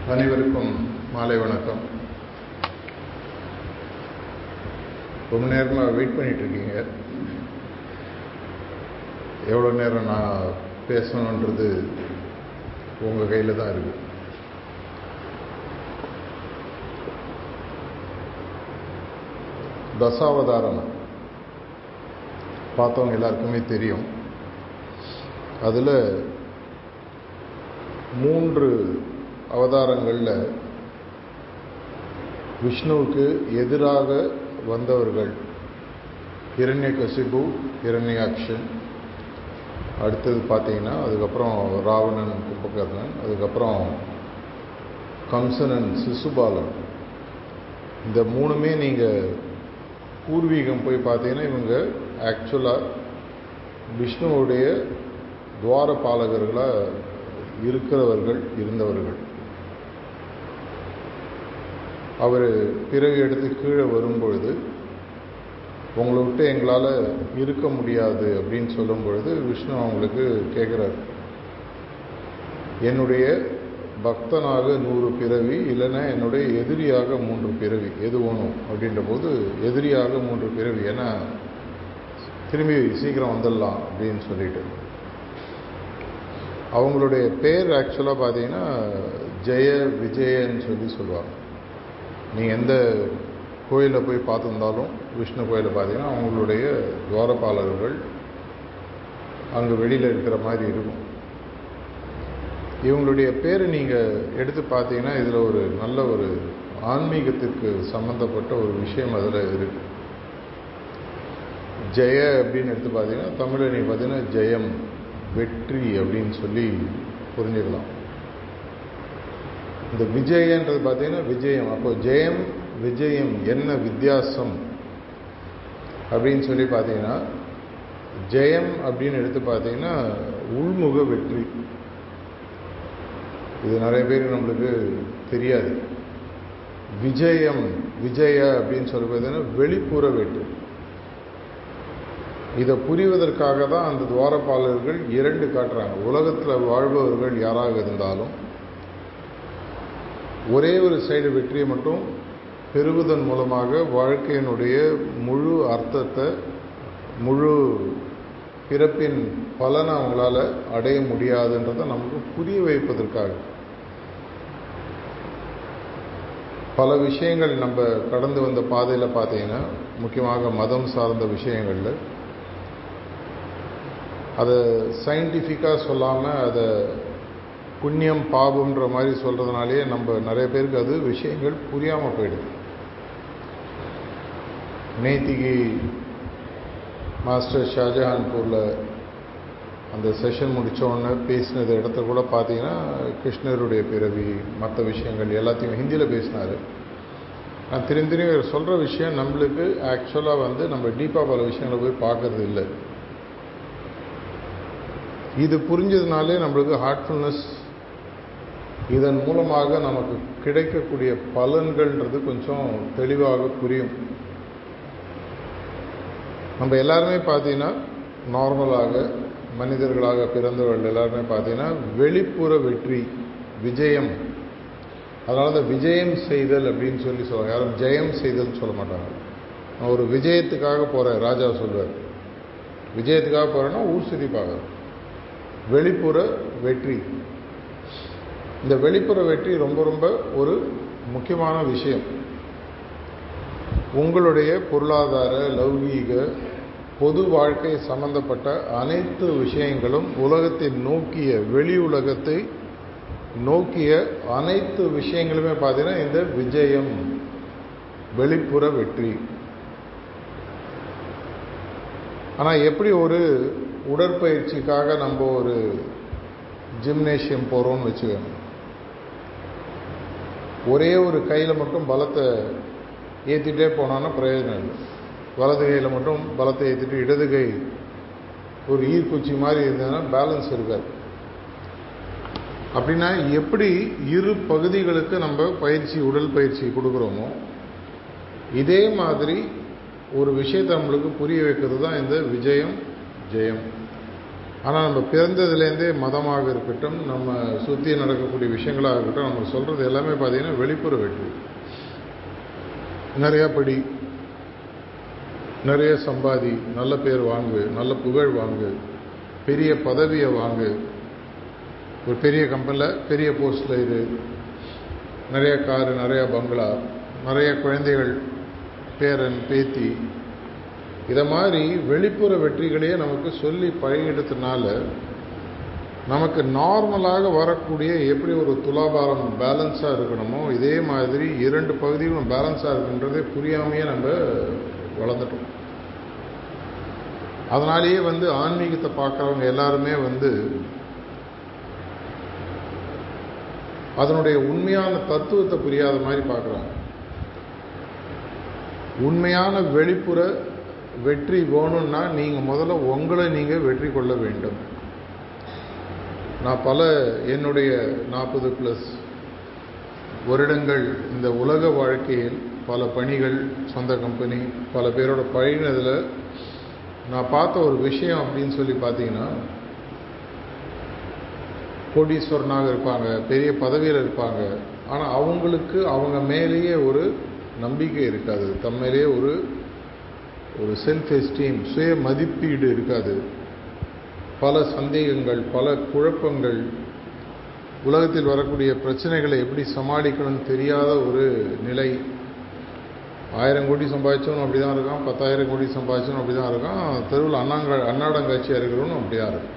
அனைவருக்கும் மாலை வணக்கம். ரொம்ப நேரமாக வெயிட் பண்ணிட்டு இருக்கீங்க. எவ்வளோ நேரம் நான் பேசணுன்றது உங்கள் கையில் தான் இருக்கு. தசாவதாரம் பார்த்தவங்க எல்லாருக்குமே தெரியும். அதில் 3 அவதாரங்களில் விஷ்ணுவுக்கு எதிராக வந்தவர்கள் ஹிரண்யகசிபு, ஹிரண்யாக்ஷன், அடுத்தது பார்த்தீங்கன்னா அதுக்கப்புறம் ராவணன், கும்பகர்ணன், அதுக்கப்புறம் கம்சனன், சிசுபாலன். இந்த 3மே நீங்கள் பூர்வீகம் போய் பார்த்தீங்கன்னா இவங்க ஆக்சுவலாக விஷ்ணுவுடைய துவாரபாலகர்களாக இருந்தவர்கள். அவர் பிறவி எடுத்து கீழே வரும்பொழுது உங்களை விட்டு எங்களால் இருக்க முடியாது அப்படின்னு சொல்லும் பொழுது விஷ்ணு அவங்களுக்கு கேட்குறார், என்னுடைய பக்தனாக 100 பிறவி, இல்லைன்னா என்னுடைய எதிரியாக 3 பிறவி, எது வேணும் அப்படின்ற போது எதிரியாக 3 பிறவி, ஏன்னா திரும்பி சீக்கிரம் வந்துடலாம் அப்படின்னு சொல்லிட்டு. அவங்களுடைய பேர் ஆக்சுவலாக பார்த்தீங்கன்னா ஜெய விஜயன்னு சொல்லுவாங்க. நீங்கள் எந்த கோயிலில் போய் பார்த்துருந்தாலும் விஷ்ணு கோயிலில் பார்த்தீங்கன்னா அவங்களுடைய துவாரபாலர்கள் அங்கே வெளியில் இருக்கிற மாதிரி இருக்கும். இவங்களுடைய பேர் நீங்கள் எடுத்து பார்த்தீங்கன்னா இதில் ஒரு நல்ல ஒரு ஆன்மீகத்திற்கு சம்மந்தப்பட்ட ஒரு விஷயம் அதில் இருக்குது. ஜெய அப்படின்னு எடுத்து பார்த்தீங்கன்னா தமிழில் நீங்கள் பார்த்தீங்கன்னா ஜெயம், வெற்றி அப்படின்னு சொல்லி புரிஞ்சுக்கலாம். இந்த விஜயன்றது பார்த்தீங்கன்னா விஜயம். அப்போ ஜெயம் விஜயம் என்ன வித்தியாசம் அப்படின்னு சொல்லி பார்த்தீங்கன்னா, ஜெயம் அப்படின்னு எடுத்து பார்த்தீங்கன்னா உள்முக வெற்றி. இது நிறைய பேருக்கு நம்மளுக்கு தெரியாது. விஜயம், விஜய அப்படின்னு சொல்லி பார்த்தீங்கன்னா வெளிப்புற வெற்றி. இதை புரிவதற்காக தான் அந்த துவாரபாலர்கள் 2 காட்டுறாங்க. உலகத்தில் வாழ்பவர்கள் யாராக இருந்தாலும் ஒரே ஒரு சைடு வெற்றியை மட்டும் பெறுவதன் மூலமாக வாழ்க்கையினுடைய முழு அர்த்தத்தை, முழு பிறப்பின் பலனை அவங்களால அடைய முடியாதுன்றதை நமக்கு புரிய வைப்பதற்காக பல விஷயங்கள் நம்ம கடந்து வந்த பாதையில் பார்த்தீங்கன்னா, முக்கியமாக மதம் சார்ந்த விஷயங்களில் அதை சயின்டிஃபிக்காக சொல்லாமல் அதை புண்ணியம் பாபம்ன்ற மாதிரி சொல்கிறதுனாலே நம்ம நிறைய பேருக்கு அது விஷயங்கள் புரியாமல் போயிடுது. நேத்திக்கு மாஸ்டர் ஷாஜஹான்பூரில் அந்த செஷன் முடித்தோடனே பேசினது இடத்த கூட பார்த்தீங்கன்னா கிருஷ்ணருடைய பிறவி, மற்ற விஷயங்கள் எல்லாத்தையும் ஹிந்தியில் பேசினார். நான் திரும்பி சொல்கிற விஷயம் நம்மளுக்கு ஆக்சுவலாக நம்ம டீப்பாக பல விஷயங்களை போய் பார்க்கறது இல்லை. இது புரிஞ்சதுனாலே நம்மளுக்கு ஹார்ட்ஃபுல்னஸ், இதன் மூலமாக நமக்கு கிடைக்கக்கூடிய பலன்கள்ன்றது கொஞ்சம் தெளிவாக புரியும். நம்ம எல்லாருமே பார்த்தீங்கன்னா நார்மலாக மனிதர்களாக பிறந்தவர்கள் எல்லாருமே பார்த்தீங்கன்னா வெளிப்புற வெற்றி, விஜயம். அதனால தான் விஜயம் செய்தல் அப்படின்னு சொல்லுவாங்க. யாரும் ஜெயம் செய்தல்னு சொல்ல மாட்டாங்க. நான் ஒரு விஜயத்துக்காக போகிறேன், ராஜா சொல்வார். விஜயத்துக்காக போகிறேன்னா ஊர் சுற்றி பார்க்குறேன். வெளிப்புற வெற்றி. இந்த வெளிப்புற வெற்றி ரொம்ப ரொம்ப ஒரு முக்கியமான விஷயம். உங்களுடைய பொருளாதார, லௌகீக, பொது வாழ்க்கை சம்பந்தப்பட்ட அனைத்து விஷயங்களும் உலகத்தை நோக்கிய, வெளி உலகத்தை நோக்கிய அனைத்து விஷயங்களுமே பார்த்தீங்கன்னா இந்த விஜயம், வெளிப்புற வெற்றி. ஆனால் எப்படி ஒரு உடற்பயிற்சிக்காக நம்ம ஒரு ஜிம்னேஷியம் போகிறோம்னு வச்சுக்கோங்க, ஒரே ஒரு கையில் மட்டும் பலத்தை ஏற்றிட்டே போனான்னா பிரயோஜனம் இல்லை. வலது கையில் மட்டும் பலத்தை ஏற்றிட்டு இடது கை ஒரு ஈர்க்குச்சி மாதிரி இருந்ததுன்னா பேலன்ஸ் இருக்காது. அப்படின்னா எப்படி இரு பகுதிகளுக்கு நம்ம உடல் பயிற்சி கொடுக்குறோமோ இதே மாதிரி ஒரு விஷயத்தை நம்மளுக்கு புரிய வைக்கிறது தான் இந்த விஜயம், ஜெயம். ஆனால் நம்ம பிறந்ததுலேருந்தே மதமாக இருக்கட்டும், நம்ம சுற்றி நடக்கக்கூடிய விஷயங்களாக இருக்கட்டும், நம்ம சொல்கிறது எல்லாமே பார்த்தீங்கன்னா வெளிப்புற வெற்றி. நிறையா படி, நிறைய சம்பாதி, நல்ல பேர் வாங்கு, நல்ல புகழ் வாங்கு, பெரிய பதவியை வாங்கு, ஒரு பெரிய கம்பெனியில் பெரிய போஸ்டில் இரு, நிறைய காரு, நிறையா பங்களா, நிறைய குழந்தைகள், பேரன் பேத்தி, இதை மாதிரி வெளிப்புற வெற்றிகளையே நமக்கு சொல்லி பழகிடுறதுனால நமக்கு நார்மலாக வரக்கூடிய எப்படி ஒரு துலாபாரம் பேலன்ஸாக இருக்கணுமோ இதே மாதிரி 2 பகுதிகளும் பேலன்ஸாக இருக்குன்றதே புரியாமையே நம்ம வளர்ந்துட்டோம். அதனாலேயே ஆன்மீகத்தை பார்க்குறவங்க எல்லாருமே அதனுடைய உண்மையான தத்துவத்தை புரியாத மாதிரி பார்க்குறாங்க. உண்மையான வெளிப்புற வெற்றி வேணும்னா நீங்கள் முதல்ல உங்களை நீங்கள் வெற்றி கொள்ள வேண்டும். நான் என்னுடைய 40+ வருடங்கள் இந்த உலக வாழ்க்கையில் பல பணிகள், சொந்த கம்பெனி, பல பேரோட பழகினதில் நான் பார்த்த ஒரு விஷயம் அப்படின்னு சொல்லி பார்த்தீங்கன்னா, கோடீஸ்வரனாக இருப்பாங்க, பெரிய பதவியில் இருப்பாங்க, ஆனால் அவங்களுக்கு அவங்க மேலேயே ஒரு நம்பிக்கை இருக்காது, தம்மேலேயே ஒரு செல்ஃப் எஸ்டீம், சுய மதிப்பீடு இருக்காது. பல சந்தேகங்கள், பல குழப்பங்கள், உலகத்தில் வரக்கூடிய பிரச்சனைகளை எப்படி சமாளிக்கணும்னு தெரியாத ஒரு நிலை. 1000 கோடி சம்பாதிச்சவனும் அப்படி தான் இருக்கான், 10,000 கோடி சம்பாதிச்சவனும் அப்படி தான் இருக்கான், தெருவில் அன்னாடங்காட்சியாக இருக்கிறவனும் அப்படி தான் இருக்கும்.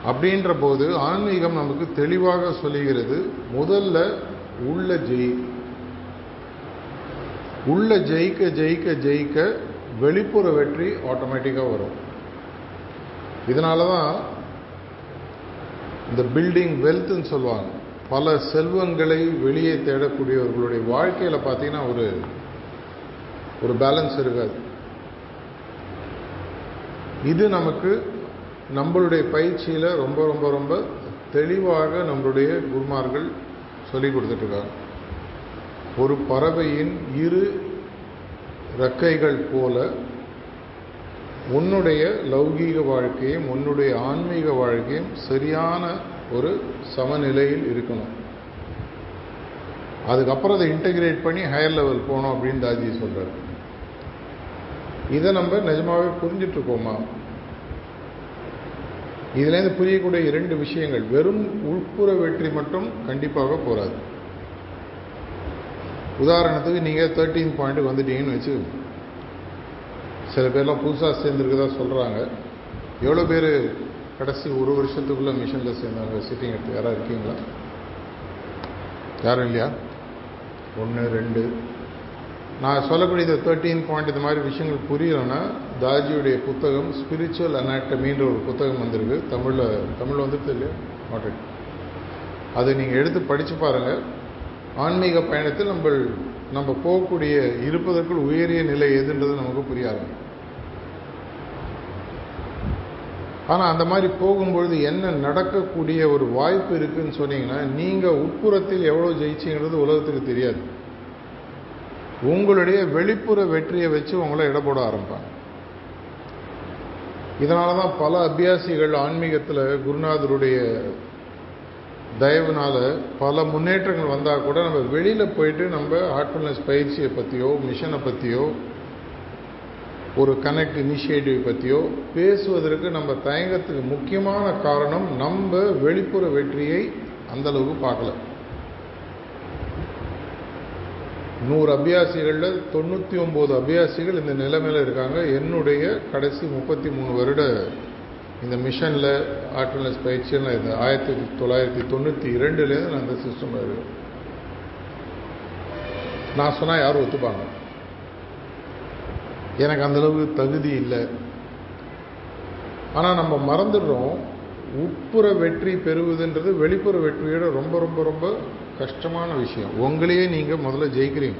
அப்படின்ற போது ஆன்மீகம் நமக்கு தெளிவாக சொல்லுகிறது, முதல்ல உள்ள ஜெயிக்க ஜெயிக்க ஜெயிக்க வெளிப்புற வெற்றி ஆட்டோமேட்டிக்காக வரும். இதனால தான் இந்த பில்டிங் வெல்த்ன்னு சொல்லுவாங்க. பல செல்வங்களை வெளியே தேடக்கூடியவர்களுடைய வாழ்க்கையில் பார்த்தீங்கன்னா ஒரு பேலன்ஸ் இருக்காது. இது நமக்கு நம்மளுடைய பயிற்சியில் ரொம்ப ரொம்ப ரொம்ப தெளிவாக நம்மளுடைய குருமார்கள் சொல்லி கொடுத்துட்ருக்காங்க. ஒரு பறவையின் 2 இறக்கைகள் போல உன்னுடைய லௌகீக வாழ்க்கையும் உன்னுடைய ஆன்மீக வாழ்க்கையும் சரியான ஒரு சமநிலையில் இருக்கணும். அதுக்கப்புறம் அதை இன்டகிரேட் பண்ணி ஹையர் லெவல் போகணும் அப்படின்னு தாஜி சொல்கிறார். இதை நம்ம நிஜமாகவே புரிஞ்சிட்ருக்கோமா? இதுலேருந்து புரியக்கூடிய 2 விஷயங்கள், வெறும் உட்புற வெற்றி மட்டும் கண்டிப்பாக போராது. உதாரணத்துக்கு நீங்கள் 13 பாயிண்ட்டுக்கு வந்துட்டீங்கன்னு வச்சு, சில பேர்லாம் புதுசாக சேர்ந்துருக்குதா சொல்கிறாங்க. எவ்வளோ பேர் கடைசி 1 வருஷத்துக்குள்ளே மிஷனில் சேர்ந்தாங்க? சிட்டிங் எடுத்து யாராவது இருக்கீங்களா? யாரும் இல்லையா? 1 2. நான் சொல்லக்கூடிய இந்த 13 பாயிண்ட் இந்த மாதிரி விஷயங்கள் புரியலைன்னா, தாஜியுடைய புத்தகம் ஸ்பிரிச்சுவல் அனாட்டமின்ற ஒரு புத்தகம் வந்திருக்கு. தமிழில் வந்துட்டு இல்லையா? மாட்டேன். அதை நீங்கள் எடுத்து படித்து பாருங்கள். ஆன்மீக பயணத்தில் நம்ம போகக்கூடிய இருப்பதற்குள் உயரிய நிலை எதுன்றது நமக்கு புரிய ஆரம்பிக்கும். ஆனால் அந்த மாதிரி போகும்பொழுது என்ன நடக்கக்கூடிய ஒரு வாய்ப்பு இருக்குதுன்னு சொன்னீங்கன்னா, நீங்கள் உட்புறத்தில் எவ்வளோ ஜெயிச்சிங்கிறது உலகத்துக்கு தெரியாது. உங்களுடைய வெளிப்புற வெற்றியை வச்சு உங்களை இடப்பட ஆரம்பிப்பாங்க. இதனால தான் பல அபியாசிகள் ஆன்மீகத்தில் குருநாதருடைய தயவுனால பல முன்னேற்றங்கள் வந்தால் கூட நம்ம வெளியில் போயிட்டு நம்ம ஹார்ட்ஃபுல்னஸ் பயிற்சியை பற்றியோ மிஷனை பற்றியோ ஒரு கனெக்ட் இனிஷியேட்டிவ் பற்றியோ பேசுவதற்கு நம்ம தயங்கத்துக்கு முக்கியமான காரணம், நம்ம வெளிப்புற வெற்றியை அந்தளவுக்கு பார்க்கல. 100 அபியாசிகளில் 99 அபியாசிகள் இந்த நிலைமையில் இருக்காங்க. என்னுடைய கடைசி 33 வருட இந்த மிஷனில் ஹார்ட்ஃபுல்னஸ் பயிற்சியில் இது 1992 நான் இந்த சிஸ்டமில் இருக்கேன். நான் சொன்னால் யாரும் ஒத்துப்பாங்க, எனக்கு அந்தளவுக்கு தகுதி இல்லை. ஆனால் நம்ம மறந்துடுறோம், உட்புற வெற்றி பெறுவதுன்றது வெளிப்புற வெற்றியோட ரொம்ப ரொம்ப ரொம்ப கஷ்டமான விஷயம். உங்களையே நீங்கள் முதல்ல ஜெயிக்கிறீங்க.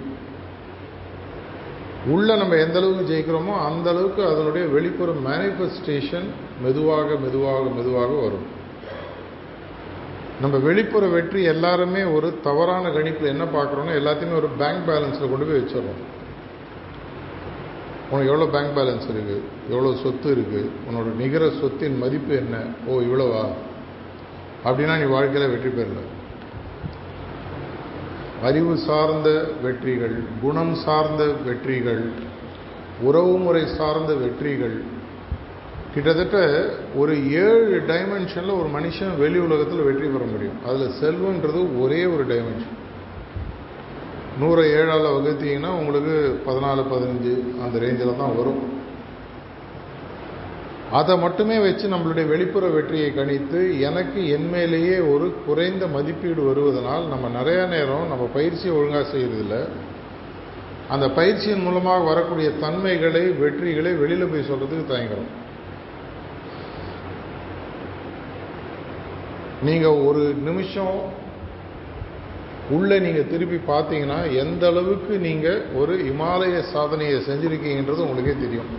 உள்ள நம்ம எந்த அளவுக்கு ஜெயிக்கிறோமோ அந்த அளவுக்கு அதனுடைய வெளிப்புற மேனிஃபெஸ்டேஷன் மெதுவாக மெதுவாக மெதுவாக வரும். நம்ம வெளிப்புற வெற்றி எல்லாருமே ஒரு தவறான கணிப்பில் என்ன பார்க்குறோன்னா, எல்லாத்தையுமே ஒரு பேங்க் பேலன்ஸில் கொண்டு போய் வச்சிடறோம். உனக்கு எவ்வளோ பேங்க் பேலன்ஸ் இருக்குது, எவ்வளோ சொத்து இருக்குது, உன்னோட நிகர சொத்தின் மதிப்பு என்ன, ஓ இவ்வளோவா, அப்படின்னா நீ வாழ்க்கையில் வெற்றி பெறல. அறிவு சார்ந்த வெற்றிகள், குணம் சார்ந்த வெற்றிகள், உறவுமுறை சார்ந்த வெற்றிகள், கிட்டத்தட்ட ஒரு 7 டைமென்ஷனில் ஒரு மனுஷன் வெளி உலகத்தில் வெற்றி பெற முடியும். அதில் செல்வன்றது ஒரே ஒரு டைமென்ஷன். 100 7ஆல் வகுத்தீங்கன்னா உங்களுக்கு 14 15 அந்த ரேஞ்சில் தான் வரும். அதை மட்டுமே வச்சு நம்மளுடைய வெளிப்புற வெற்றியை கணித்து எனக்கு என்மேலேயே ஒரு குறைந்த மதிப்பீடு வருவதனால் நம்ம நிறைய நேரம் நம்ம பயிற்சியை ஒழுங்காக செய்யறதில்ல. அந்த பயிற்சியின் மூலமாக வரக்கூடிய தன்மைகளை, வெற்றிகளை வெளியில் போய் சொல்றதுக்கு தயங்குறோம். நீங்கள் ஒரு நிமிஷம் உள்ள நீங்கள் திருப்பி பார்த்தீங்கன்னா எந்த அளவுக்கு நீங்கள் ஒரு இமாலய சாதனையை செஞ்சிருக்கீங்கன்றது உங்களுக்கே தெரியும்.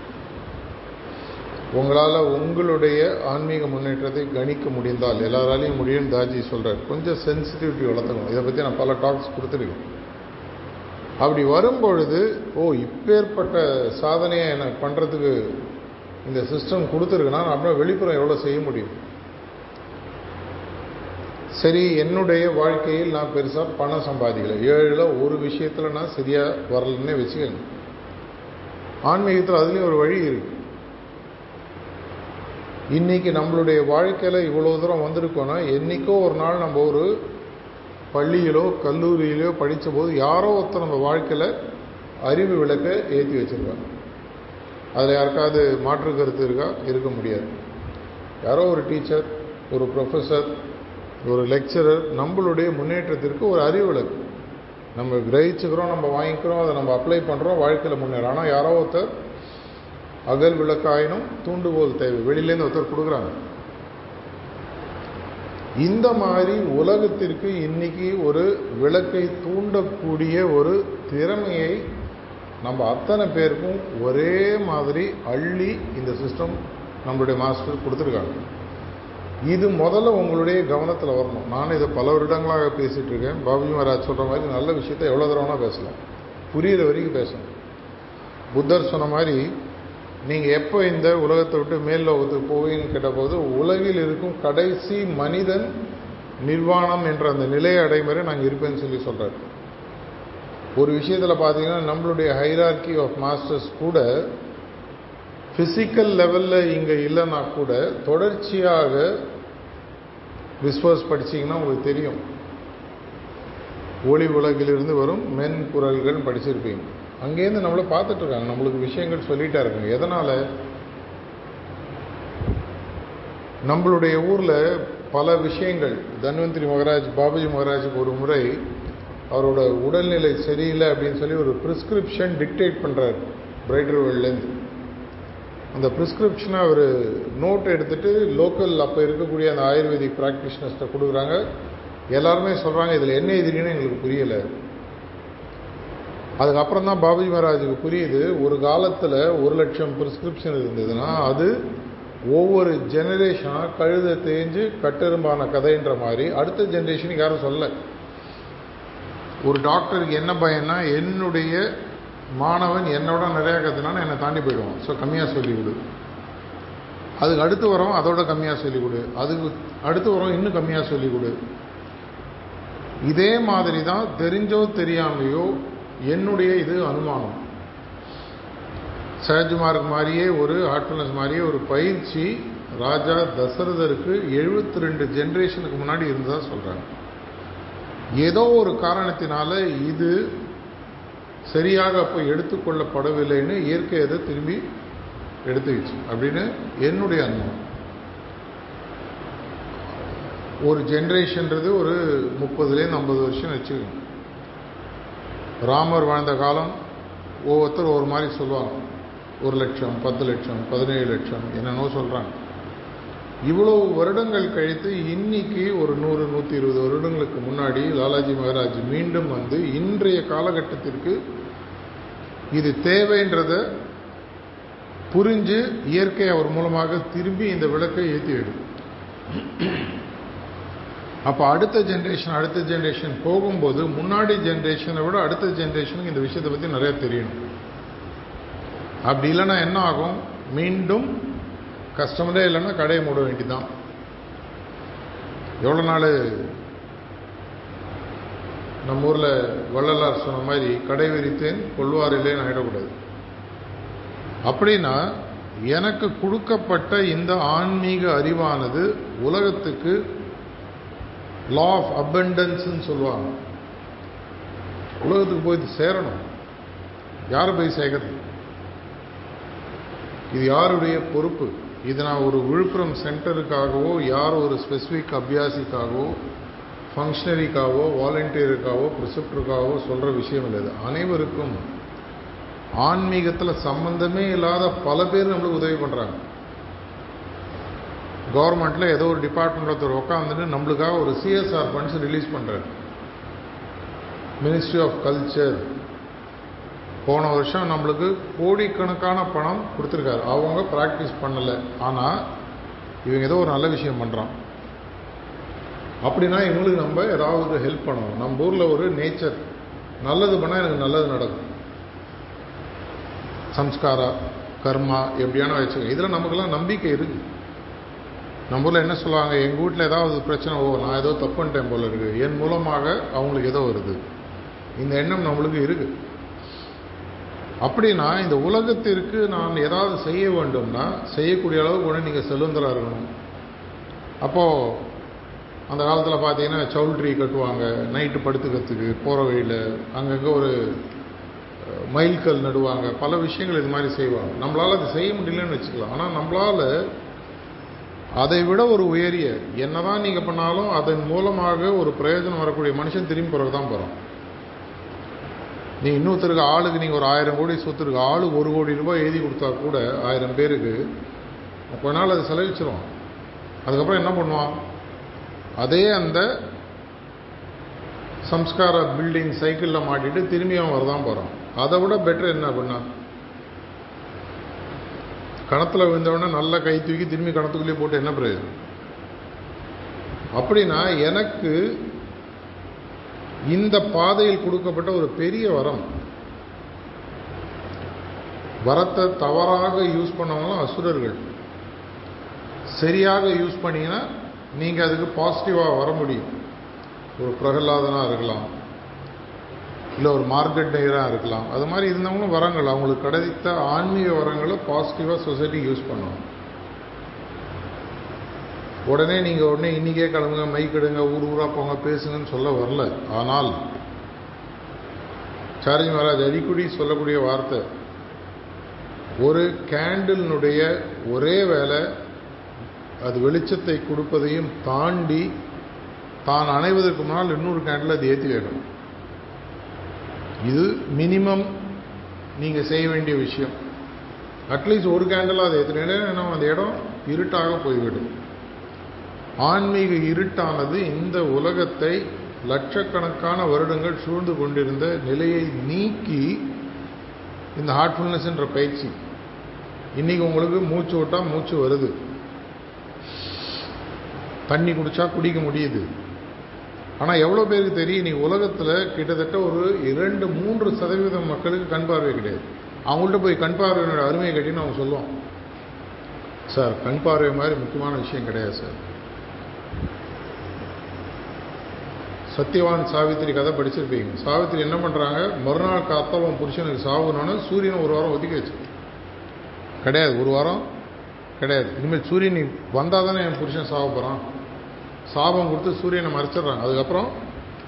உங்களால் உங்களுடைய ஆன்மீக முன்னேற்றத்தை கணிக்க முடிந்தால், எல்லாராலையும் முடியும்னு தாஜி சொல்கிறார். கொஞ்சம் சென்சிட்டிவிட்டி வளர்த்துக்கணும். இதை பற்றி நான் பல டாக்ஸ் கொடுத்துருக்கேன். அப்படி வரும்பொழுது இப்பேற்பட்ட சாதனையை எனக்கு பண்ணுறதுக்கு இந்த சிஸ்டம் கொடுத்துருக்குன்னா அப்படின்னா வெளிப்புறம் எவ்வளோ செய்ய முடியும். சரி, என்னுடைய வாழ்க்கையில் நான் பெருசாக பணம் சம்பாதிக்கலை, 7ல் ஒரு விஷயத்தில் நான் சரியாக வரலன்னே வச்சுக்கணும். ஆன்மீகத்தில் அதுலேயும் ஒரு வழி இருக்குது. இன்றைக்கி நம்மளுடைய வாழ்க்கையில் இவ்வளோ தூரம் வந்திருக்கோன்னா என்றைக்கோ ஒரு நாள் நம்ம ஒரு பள்ளியிலோ கல்லூரியிலோ படித்த போது யாரோ ஒருத்தர் நம்ம வாழ்க்கையில் அறிவு விளக்கை ஏற்றி வச்சுருக்காங்க. அதில் யாருக்காவது மாற்று கருத்து இருக்கா? இருக்க முடியாது. யாரோ ஒரு டீச்சர், ஒரு ப்ரொஃபஸர், ஒரு லெக்சரர் நம்மளுடைய முன்னேற்றத்திற்கு ஒரு அறிவு விளக்கு நம்ம கிரகிச்சுக்கிறோம், நம்ம வாங்கிக்கிறோம், அதை நம்ம அப்ளை பண்ணுறோம், வாழ்க்கையில் முன்னேறோம். ஆனால் யாரோ ஒருத்தர் அகல் விளக்காயினும் தூண்டுகோல் தேவை, வெளியிலேருந்து ஒருத்தர் கொடுக்குறாங்க. இந்த மாதிரி உலகத்திற்கு இன்னைக்கு ஒரு விளக்கை தூண்டக்கூடிய ஒரு திறமையை நம்ம அத்தனை பேருக்கும் ஒரே மாதிரி அள்ளி இந்த சிஸ்டம் நம்மளுடைய மாஸ்டர் கொடுத்துருக்காங்க. இது முதல்ல உங்களுடைய கவனத்தில் வரணும். நான் இதை பல வருடங்களாக பேசிகிட்டு இருக்கேன். பாபுஜி மகாராஜ் சொல்கிற மாதிரி நல்ல விஷயத்தை எவ்வளோ தூரம்னா பேசலாம், புரிகிற வரைக்கும் பேசணும். புத்தர் சொன்ன மாதிரி நீங்கள் எப்போ இந்த உலகத்தை விட்டு மேல் லோகத்துக்கு போவீங்கன்னு கேட்டபோது உலகில் இருக்கும் கடைசி மனிதன் நிர்வாணம் என்ற அந்த நிலையை அடைமுறை நாங்கள் இருப்பேன்னு சொல்லி சொல்கிறார். ஒரு விஷயத்தில் பார்த்தீங்கன்னா நம்மளுடைய ஹைரார்கி ஆஃப் மாஸ்டர்ஸ் கூட ஃபிசிக்கல் லெவலில் இங்கே இல்லைன்னா கூட தொடர்ச்சியாக விஸ்வாஸ் படிச்சிங்கன்னா உங்களுக்கு தெரியும். ஒளி உலகிலிருந்து வரும் மென் குரல்கள் படிச்சிருப்பீங்க. அங்கேருந்து நம்மளை பார்த்துட்ருக்காங்க, நம்மளுக்கு விஷயங்கள் சொல்லிகிட்டே இருக்காங்க. எதனால்? நம்மளுடைய ஊரில் பல விஷயங்கள், தன்வந்திரி மகாராஜ், பாபுஜி மகாராஜுக்கு ஒரு முறை அவரோட உடல்நிலை சரியில்லை அப்படின்னு சொல்லி ஒரு ப்ரிஸ்கிரிப்ஷன் டிக்டேட் பண்ணுறார் பிரைட்டர் வேர்ல்ட்லேருந்து. அந்த ப்ரிஸ்கிரிப்ஷனை அவர் நோட் எடுத்துகிட்டு லோக்கல் அப்போ இருக்கக்கூடிய அந்த ஆயுர்வேதிக் ப்ராக்டிஷனர்ஸ்ட்டை கொடுக்குறாங்க. எல்லாருமே சொல்கிறாங்க இதில் என்ன எதிரின்னு எங்களுக்கு புரியலை. அதுக்கப்புறம் தான் பாபுஜி மகாராஜுக்கு புரியுது, ஒரு காலத்தில் 1,00,000 ப்ரிஸ்கிரிப்ஷன் இருந்ததுன்னா அது ஒவ்வொரு ஜெனரேஷனாக கழுதை தேஞ்சு கட்டெரும்பான கதைன்ற மாதிரி அடுத்த ஜெனரேஷனுக்கு யாரும் சொல்லலை. ஒரு டாக்டருக்கு என்ன பயன்னா, என்னுடைய மாணவன் என்னோட நிறையா கற்றுனான்னு என்னை தாண்டி போயிடுவான், ஸோ கம்மியாக சொல்லிக் கொடு. அதுக்கு அடுத்து வரோம் அதோட கம்மியாக சொல்லிக் கொடு, அதுக்கு அடுத்து வரோம் இன்னும் கம்மியாக சொல்லிக் கொடு. இதே மாதிரி தான் தெரிஞ்சோ தெரியாமையோ என்னுடைய இது அனுமானம். சஹஜ்மார்க் மாதிரியே ஒரு ஹார்ட்ஃபுல்னஸ் மாதிரியே ஒரு பயிற்சி ராஜா தசரதருக்கு 72 ஜென்ரேஷனுக்கு முன்னாடி இருந்ததா சொல்கிறாங்க. ஏதோ ஒரு காரணத்தினால இது சரியாக அப்போ எடுத்துக்கொள்ளப்படவில்லைன்னு இயற்கை அதை திரும்பி எடுத்துக்கிச்சு அப்படின்னு என்னுடைய அனுமானம். ஒரு ஜென்ரேஷன்றது ஒரு 30லேருந்து 50 வருஷம் வச்சுக்கோங்க. ராமர் வாழ்ந்த காலம் ஒவ்வொருத்தர் ஒரு மாதிரி சொல்லுவாங்க. 1,00,000, 10,00,000, 17,00,000 என்னென்னோ சொல்கிறாங்க. இவ்வளவு வருடங்கள் கழித்து இன்னைக்கு ஒரு 100, 120 வருடங்களுக்கு முன்னாடி லாலாஜி மகாராஜ் மீண்டும் வந்து இன்றைய காலகட்டத்திற்கு இது தேவைன்றதை புரிஞ்சு இயற்கை அவர் மூலமாக திரும்பி இந்த விளக்கை ஏற்றி விடும். அப்போ அடுத்த ஜென்ரேஷன் போகும்போது முன்னாடி ஜென்ரேஷனை விட அடுத்த ஜென்ரேஷனுக்கு இந்த விஷயத்தை பற்றி நிறைய தெரியணும். அப்படி இல்லைன்னா என்ன ஆகும்? மீண்டும் கஸ்டமரே இல்லைன்னா கடையை மூட வேண்டிதான். எவ்வளோ நாள் நம்ம ஊரில் வள்ளலார் சொன்ன மாதிரி கடை விரித்தேன் கொள்வாரில்லேன்னு ஆகிடக்கூடாது. அப்படின்னா எனக்கு கொடுக்கப்பட்ட இந்த ஆன்மீக அறிவானது உலகத்துக்கு லா ஆஃப் அபண்டன்ஸ்ன்னு சொல்லுவாங்க. உலகத்துக்கு போய் சேரணும். யாரை போய் சேர்க்கறது? இது யாருடைய பொறுப்பு? இது நான் ஒரு விழுப்புரம் சென்டருக்காகவோ யார் ஒரு ஸ்பெசிஃபிக் அபியாசிக்காகவோ ஃபங்க்ஷனரிக்காகவோ வாலண்டியருக்காகவோ ப்ரிசெப்டருக்காகவோ சொல்கிற விஷயம் இல்லை. இது அனைவருக்கும். ஆன்மீகத்தில் சம்பந்தமே இல்லாத பல பேர் நம்மளுக்கு உதவி பண்ணுறாங்க. கவர்மெண்ட்டில் ஏதோ ஒரு டிபார்ட்மெண்ட் ஒருத்தர் உட்காந்துட்டு நம்மளுக்காக ஒரு சிஎஸ்ஆர் ஃபண்ட்ஸ் ரிலீஸ் பண்ணுறாரு. மினிஸ்ட்ரி ஆஃப் கல்ச்சர் போன வருஷம் நம்மளுக்கு கோடிக்கணக்கான பணம் கொடுத்துருக்காரு. அவங்க ப்ராக்டிஸ் பண்ணலை, ஆனால் இவங்க ஏதோ ஒரு நல்ல விஷயம் பண்ணுறான். அப்படின்னா இவங்களுக்கு நம்ம ஏதாவது ஹெல்ப் பண்ணணும். நம்ம ஊரில் ஒரு நேச்சர், நல்லது பண்ணால் எனக்கு நல்லது நடக்கும். சம்ஸ்காரா கர்மா எப்படியான வச்சுக்கோங்க. இதில் நமக்கெல்லாம் நம்பிக்கை இருக்குது. நம்ம ஊரில் என்ன சொல்லுவாங்க? எங்கள் வீட்டில் ஏதாவது பிரச்சனை, நான் ஏதோ தப்பு பண்ணிட்டேன் போல இருக்குது, என் மூலமாக அவங்களுக்கு ஏதோ வருது, இந்த எண்ணம் நம்மளுக்கு இருக்குது. அப்படின்னா இந்த உலகத்திற்கு நான் ஏதாவது செய்ய வேண்டும்னா செய்யக்கூடிய அளவுக்கு கூட நீங்கள் செல்வந்தராக இருக்கணும். அப்போது அந்த காலத்தில் பார்த்தீங்கன்னா சவுல்ட்ரி கட்டுவாங்க, நைட்டு படுத்துக்கிறதுக்கு போகிற வழியில் அங்கங்கே ஒரு மைல்கல் நடுவாங்க, பல விஷயங்கள் இது மாதிரி செய்வாங்க. நம்மளால் அது செய்ய முடியலன்னு வச்சுக்கலாம். ஆனால் நம்மளால் அதை விட ஒரு உயரிய என்னதான் நீங்கள் பண்ணாலும் அதன் மூலமாக ஒரு பிரயோஜனம் வரக்கூடிய மனுஷன் திரும்பி பிறகு தான் போகிறோம். நீ இன்னொருத்தருக்கு ஆளுக்கு நீங்கள் ஒரு 1000 கோடி சொத்து இருக்கு, ஆளுக்கு 1 கோடி ரூபாய் எழுதி கொடுத்தா கூட 1000 பேருக்கு கொஞ்ச நாள் அது செலவிச்சிரும். அதுக்கப்புறம் என்ன பண்ணுவான்? அதே அந்த சம்ஸ்கார பில்டிங் சைக்கிளில் மாட்டிட்டு திரும்பி அவன் வரதான் போகிறான். அதை விட பெட்டர் என்ன பண்ணா? கணத்தில் விழுந்தவொடனே நல்லா கை தூக்கி திரும்பி கணத்துக்குள்ளேயே போட்டு என்ன பிரயோஜனம்? அப்படின்னா எனக்கு இந்த பாதையில் கொடுக்கப்பட்ட ஒரு பெரிய வரம். வரத்தை தவறாக யூஸ் பண்ணவங்களும் அசுரர்கள். சரியாக யூஸ் பண்ணீங்கன்னா நீங்கள் அதுக்கு பாசிட்டிவாக வர முடியும். ஒரு பிரகலாதனாக இருக்கலாம், இல்லை ஒரு மார்க்கெட் நேயராக இருக்கலாம். அது மாதிரி இருந்தவங்களும் வரங்கள், அவங்களுக்கு கிடைத்த ஆன்மீக வரங்களை பாசிட்டிவாக சொசைட்டி யூஸ் பண்ணுவாங்க. உடனே நீங்கள் இன்றைக்கே கிளம்புங்க, மைக் எடுங்க, ஊர் ஊராக போங்க, பேசுங்கன்னு சொல்ல வரல. ஆனால் சார்ஜி மகாராஜ் அடிக்கடி சொல்லக்கூடிய வார்த்தை, ஒரு கேண்டிலினுடைய ஒரே வேலை அது வெளிச்சத்தை கொடுப்பதையும் தாண்டி தான் அணைவதற்கு முன்னால் இன்னொரு கேண்டில் அது ஏற்றி வைக்கணும். இது மினிமம் நீங்கள் செய்ய வேண்டிய விஷயம். அட்லீஸ்ட் ஒரு கேண்டிலாக அதை ஏற்றினா அந்த இடம் இருட்டாக போய்விடும். ஆன்மீக இருட்டானது இந்த உலகத்தை லட்சக்கணக்கான வருடங்கள் சூழ்ந்து கொண்டிருந்த நிலையை நீக்கி இந்த ஹார்ட்ஃபுல்னஸ் என்ற பயிற்சி. இன்னைக்கு உங்களுக்கு மூச்சு விட்டால் மூச்சு வருது, தண்ணி குடிச்சா குடிக்க முடியுது. ஆனால் எவ்வளோ பேருக்கு தெரியும்? இன்னைக்கு உலகத்தில் கிட்டத்தட்ட ஒரு 2-3% மக்களுக்கு கண் பார்வை கிடையாது. அவங்கள்ட்ட போய் கண் பார்வையோட அருமையை கட்டின்னு அவங்க சொல்லுவோம், சார் கண் பார்வை மாதிரி முக்கியமான விஷயம் கிடையாது சார். சத்யவான் சாவித்திரி கதை படிச்சிருப்பீங்க. சாவித்திரி என்ன பண்ணுறாங்க? மறுநாள் காத்தாலும் புருஷனுக்கு சாவுனோன்னு சூரியனை ஒரு வாரம் ஒதுக்கி வச்சு கிடையாது. ஒரு வாரம் கிடையாது. இனிமேல் சூரியன் வந்தால் தானே என் புருஷன் சாவ போகிறான். சாபம் கொடுத்து சூரியனை மறைச்சிடுறாங்க. அதுக்கப்புறம்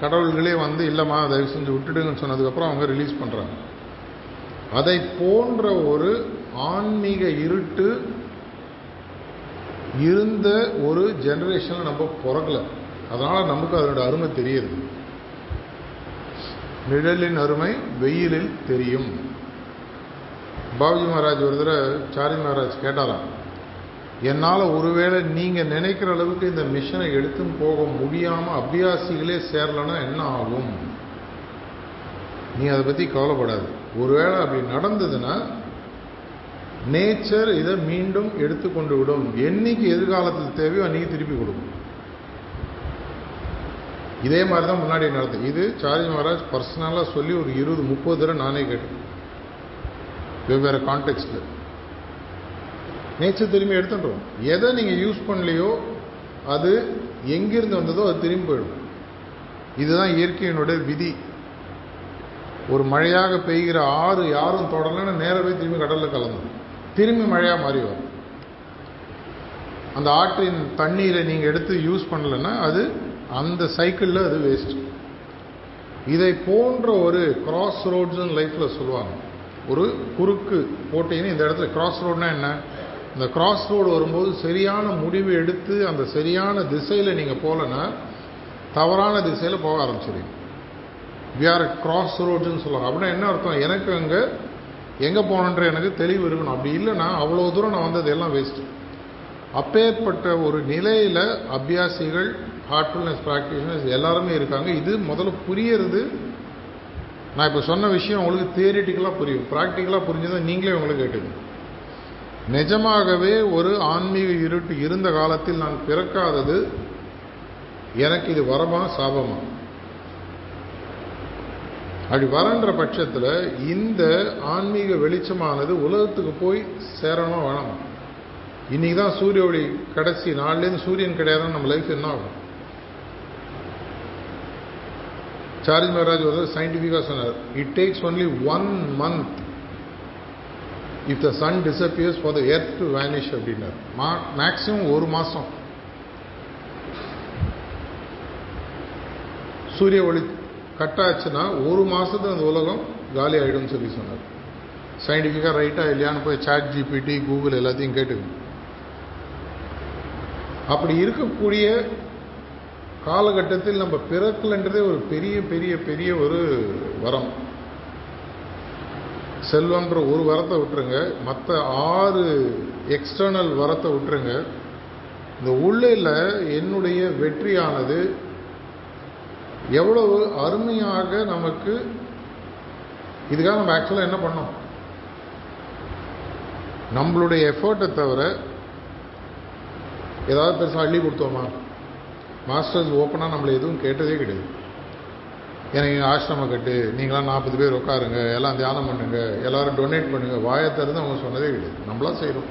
கடவுள்களே வந்து இல்லைம்மா தயவு செஞ்சு விட்டுடுங்கன்னு சொன்னதுக்கப்புறம் அவங்க ரிலீஸ் பண்ணுறாங்க. அதை போன்ற ஒரு ஆன்மீக இருட்டு இருந்த ஒரு ஜெனரேஷனில் நம்ம பிறக்கலை. அதனால் நமக்கு அதனோட அருமை தெரியுது. நிழலின் அருமை வெயிலில் தெரியும். பாபுஜி மகாராஜ் ஒரு தடவை சாரி மகாராஜ் கேட்டாராம், என்னால் ஒருவேளை நீங்கள் நினைக்கிற அளவுக்கு இந்த மிஷனை எடுத்துன்னு போக முடியாமல் அபியாசிகளே சேரலைன்னா என்ன ஆகும்? நீ அதை பற்றி கவலைப்படாது. ஒருவேளை அப்படி நடந்ததுன்னா நேச்சர் இதை மீண்டும் எடுத்துக்கொண்டு விடும். என்னைக்கு எதிர்காலத்தில் தேவையோ அன்றைக்கி திருப்பி கொடுக்கும். இதே மாதிரி தான் முன்னாடி நடந்தது. இது சார்ஜி மகாராஜ் பர்சனலாக சொல்லி ஒரு 20-30 தடவை நானே கேட்டேன். வெவ்வேறு கான்டெக்ஸ்டில். நேச்சர் திரும்பி எடுத்துட்டுரும். எதை நீங்கள் யூஸ் பண்ணலையோ அது எங்கிருந்து வந்ததோ அது திரும்பி போயிடும். இதுதான் இயற்கையினுடைய விதி. ஒரு மழையாக பெய்கிற ஆறு யாரும் தொடரலன்னு நேரவே திரும்பி கடலில் கலந்துடும், திரும்பி மழையாக மாறி வரும். அந்த ஆற்றின் தண்ணீரை நீங்கள் எடுத்து யூஸ் பண்ணலைன்னா அது அந்த சைக்கிளில் அது வேஸ்ட். இதை போன்ற ஒரு கிராஸ் ரோட்ஸ்ன்னு லைஃப்பில் சொல்லுவாங்க. ஒரு குறுக்கு போட்டின்னு இந்த இடத்துல கிராஸ் ரோடுனா என்ன? இந்த கிராஸ் ரோடு வரும்போது சரியான முடிவு எடுத்து அந்த சரியான திசையில் நீங்கள் போகலன்னா தவறான திசையில் போக ஆரம்பிச்சிடுங்க. வி ஆர் கிராஸ் ரோட்ஸ்ன்னு சொல்லுவாங்க. அப்படின்னா என்ன அர்த்தம்? எனக்கு அங்கே எங்கே போகணுன்ற எனக்கு தெளிவு இருக்கணும். அப்படி இல்லைன்னா அவ்வளோ தூரம் நான் வந்தது எல்லாம் வேஸ்ட்டு. அப்பேற்பட்ட ஒரு நிலையில் அபியாசிகள், ஹார்ட்ஃபுல்னஸ் ப்ராக்டிஷனர்ஸ் எல்லாருமே இருக்காங்க. இது முதல்ல புரியறது. நான் இப்போ சொன்ன விஷயம் உங்களுக்கு தியரிட்டிக்கலாக புரியும், ப்ராக்டிக்கலாக புரிஞ்சதை நீங்களே உங்களுக்கு கேட்டுங்க. நிஜமாகவே ஒரு ஆன்மீக இருட்டு இருந்த காலத்தில் நான் பிறக்காதது எனக்கு இது வரமா சாபமா? அப்படி வரன்ற பட்சத்தில் இந்த ஆன்மீக வெளிச்சமானது உலகத்துக்கு போய் சேரணும் வேணாம்? இன்னைக்கு தான் சூரிய ஒளி கடைசி நாள்லேருந்து சூரியன் கிடையாதுன்னு நம்ம லைஃப் என்ன ஆகும்? சார்ஜ் மகாராஜ் ஒரு சயின்டிஃபிக்காக சொன்னார், it takes only 1 month if the sun disappears for the earth to vanish அப்படின்னார். மேக்ஸிமம் 1 மாதம் சூரிய ஒளி கட்டாச்சுன்னா 1 மாதத்துல அந்த உலகம் காலி ஆகிடும் சொல்லி சொன்னார். சயின்டிஃபிக்காக ரைட்டாக இல்லையான்னு போய் சாட் ஜிபிடி, கூகுள் எல்லாத்தையும் கேட்டுக்கணும். அப்படி இருக்கக்கூடிய காலகட்டத்தில் நம்ம பிறக்கலன்றதே ஒரு பெரிய பெரிய பெரிய ஒரு வரம். செல்வம்ன்ற ஒரு வரத்தை விட்டுருங்க, மற்ற 6 எக்ஸ்டர்னல் வரத்தை விட்டுருங்க. இந்த உள்ளில் என்னுடைய வெற்றியானது எவ்வளவு அருமையாக நமக்கு. இதுக்காக நம்ம ஆக்சுவலாக என்ன பண்ணோம்? நம்மளுடைய எஃபர்ட்டை தவிர ஏதாவது பெருசாக அள்ளி கொடுத்தோமா? மாஸ்டர்ஸ் ஓப்பனாக நம்மளை எதுவும் கேட்டதே கிடையாது. எனக்கு ஆசிரமம் கட்டு, நீங்களாம் 40 பேர் உட்காருங்க, எல்லாம் தியானம் பண்ணுங்க, எல்லாரும் டொனேட் பண்ணுங்க, வாயை திறந்து அவங்க சொன்னதே கிடையாது. நம்மளா செய்கிறோம்.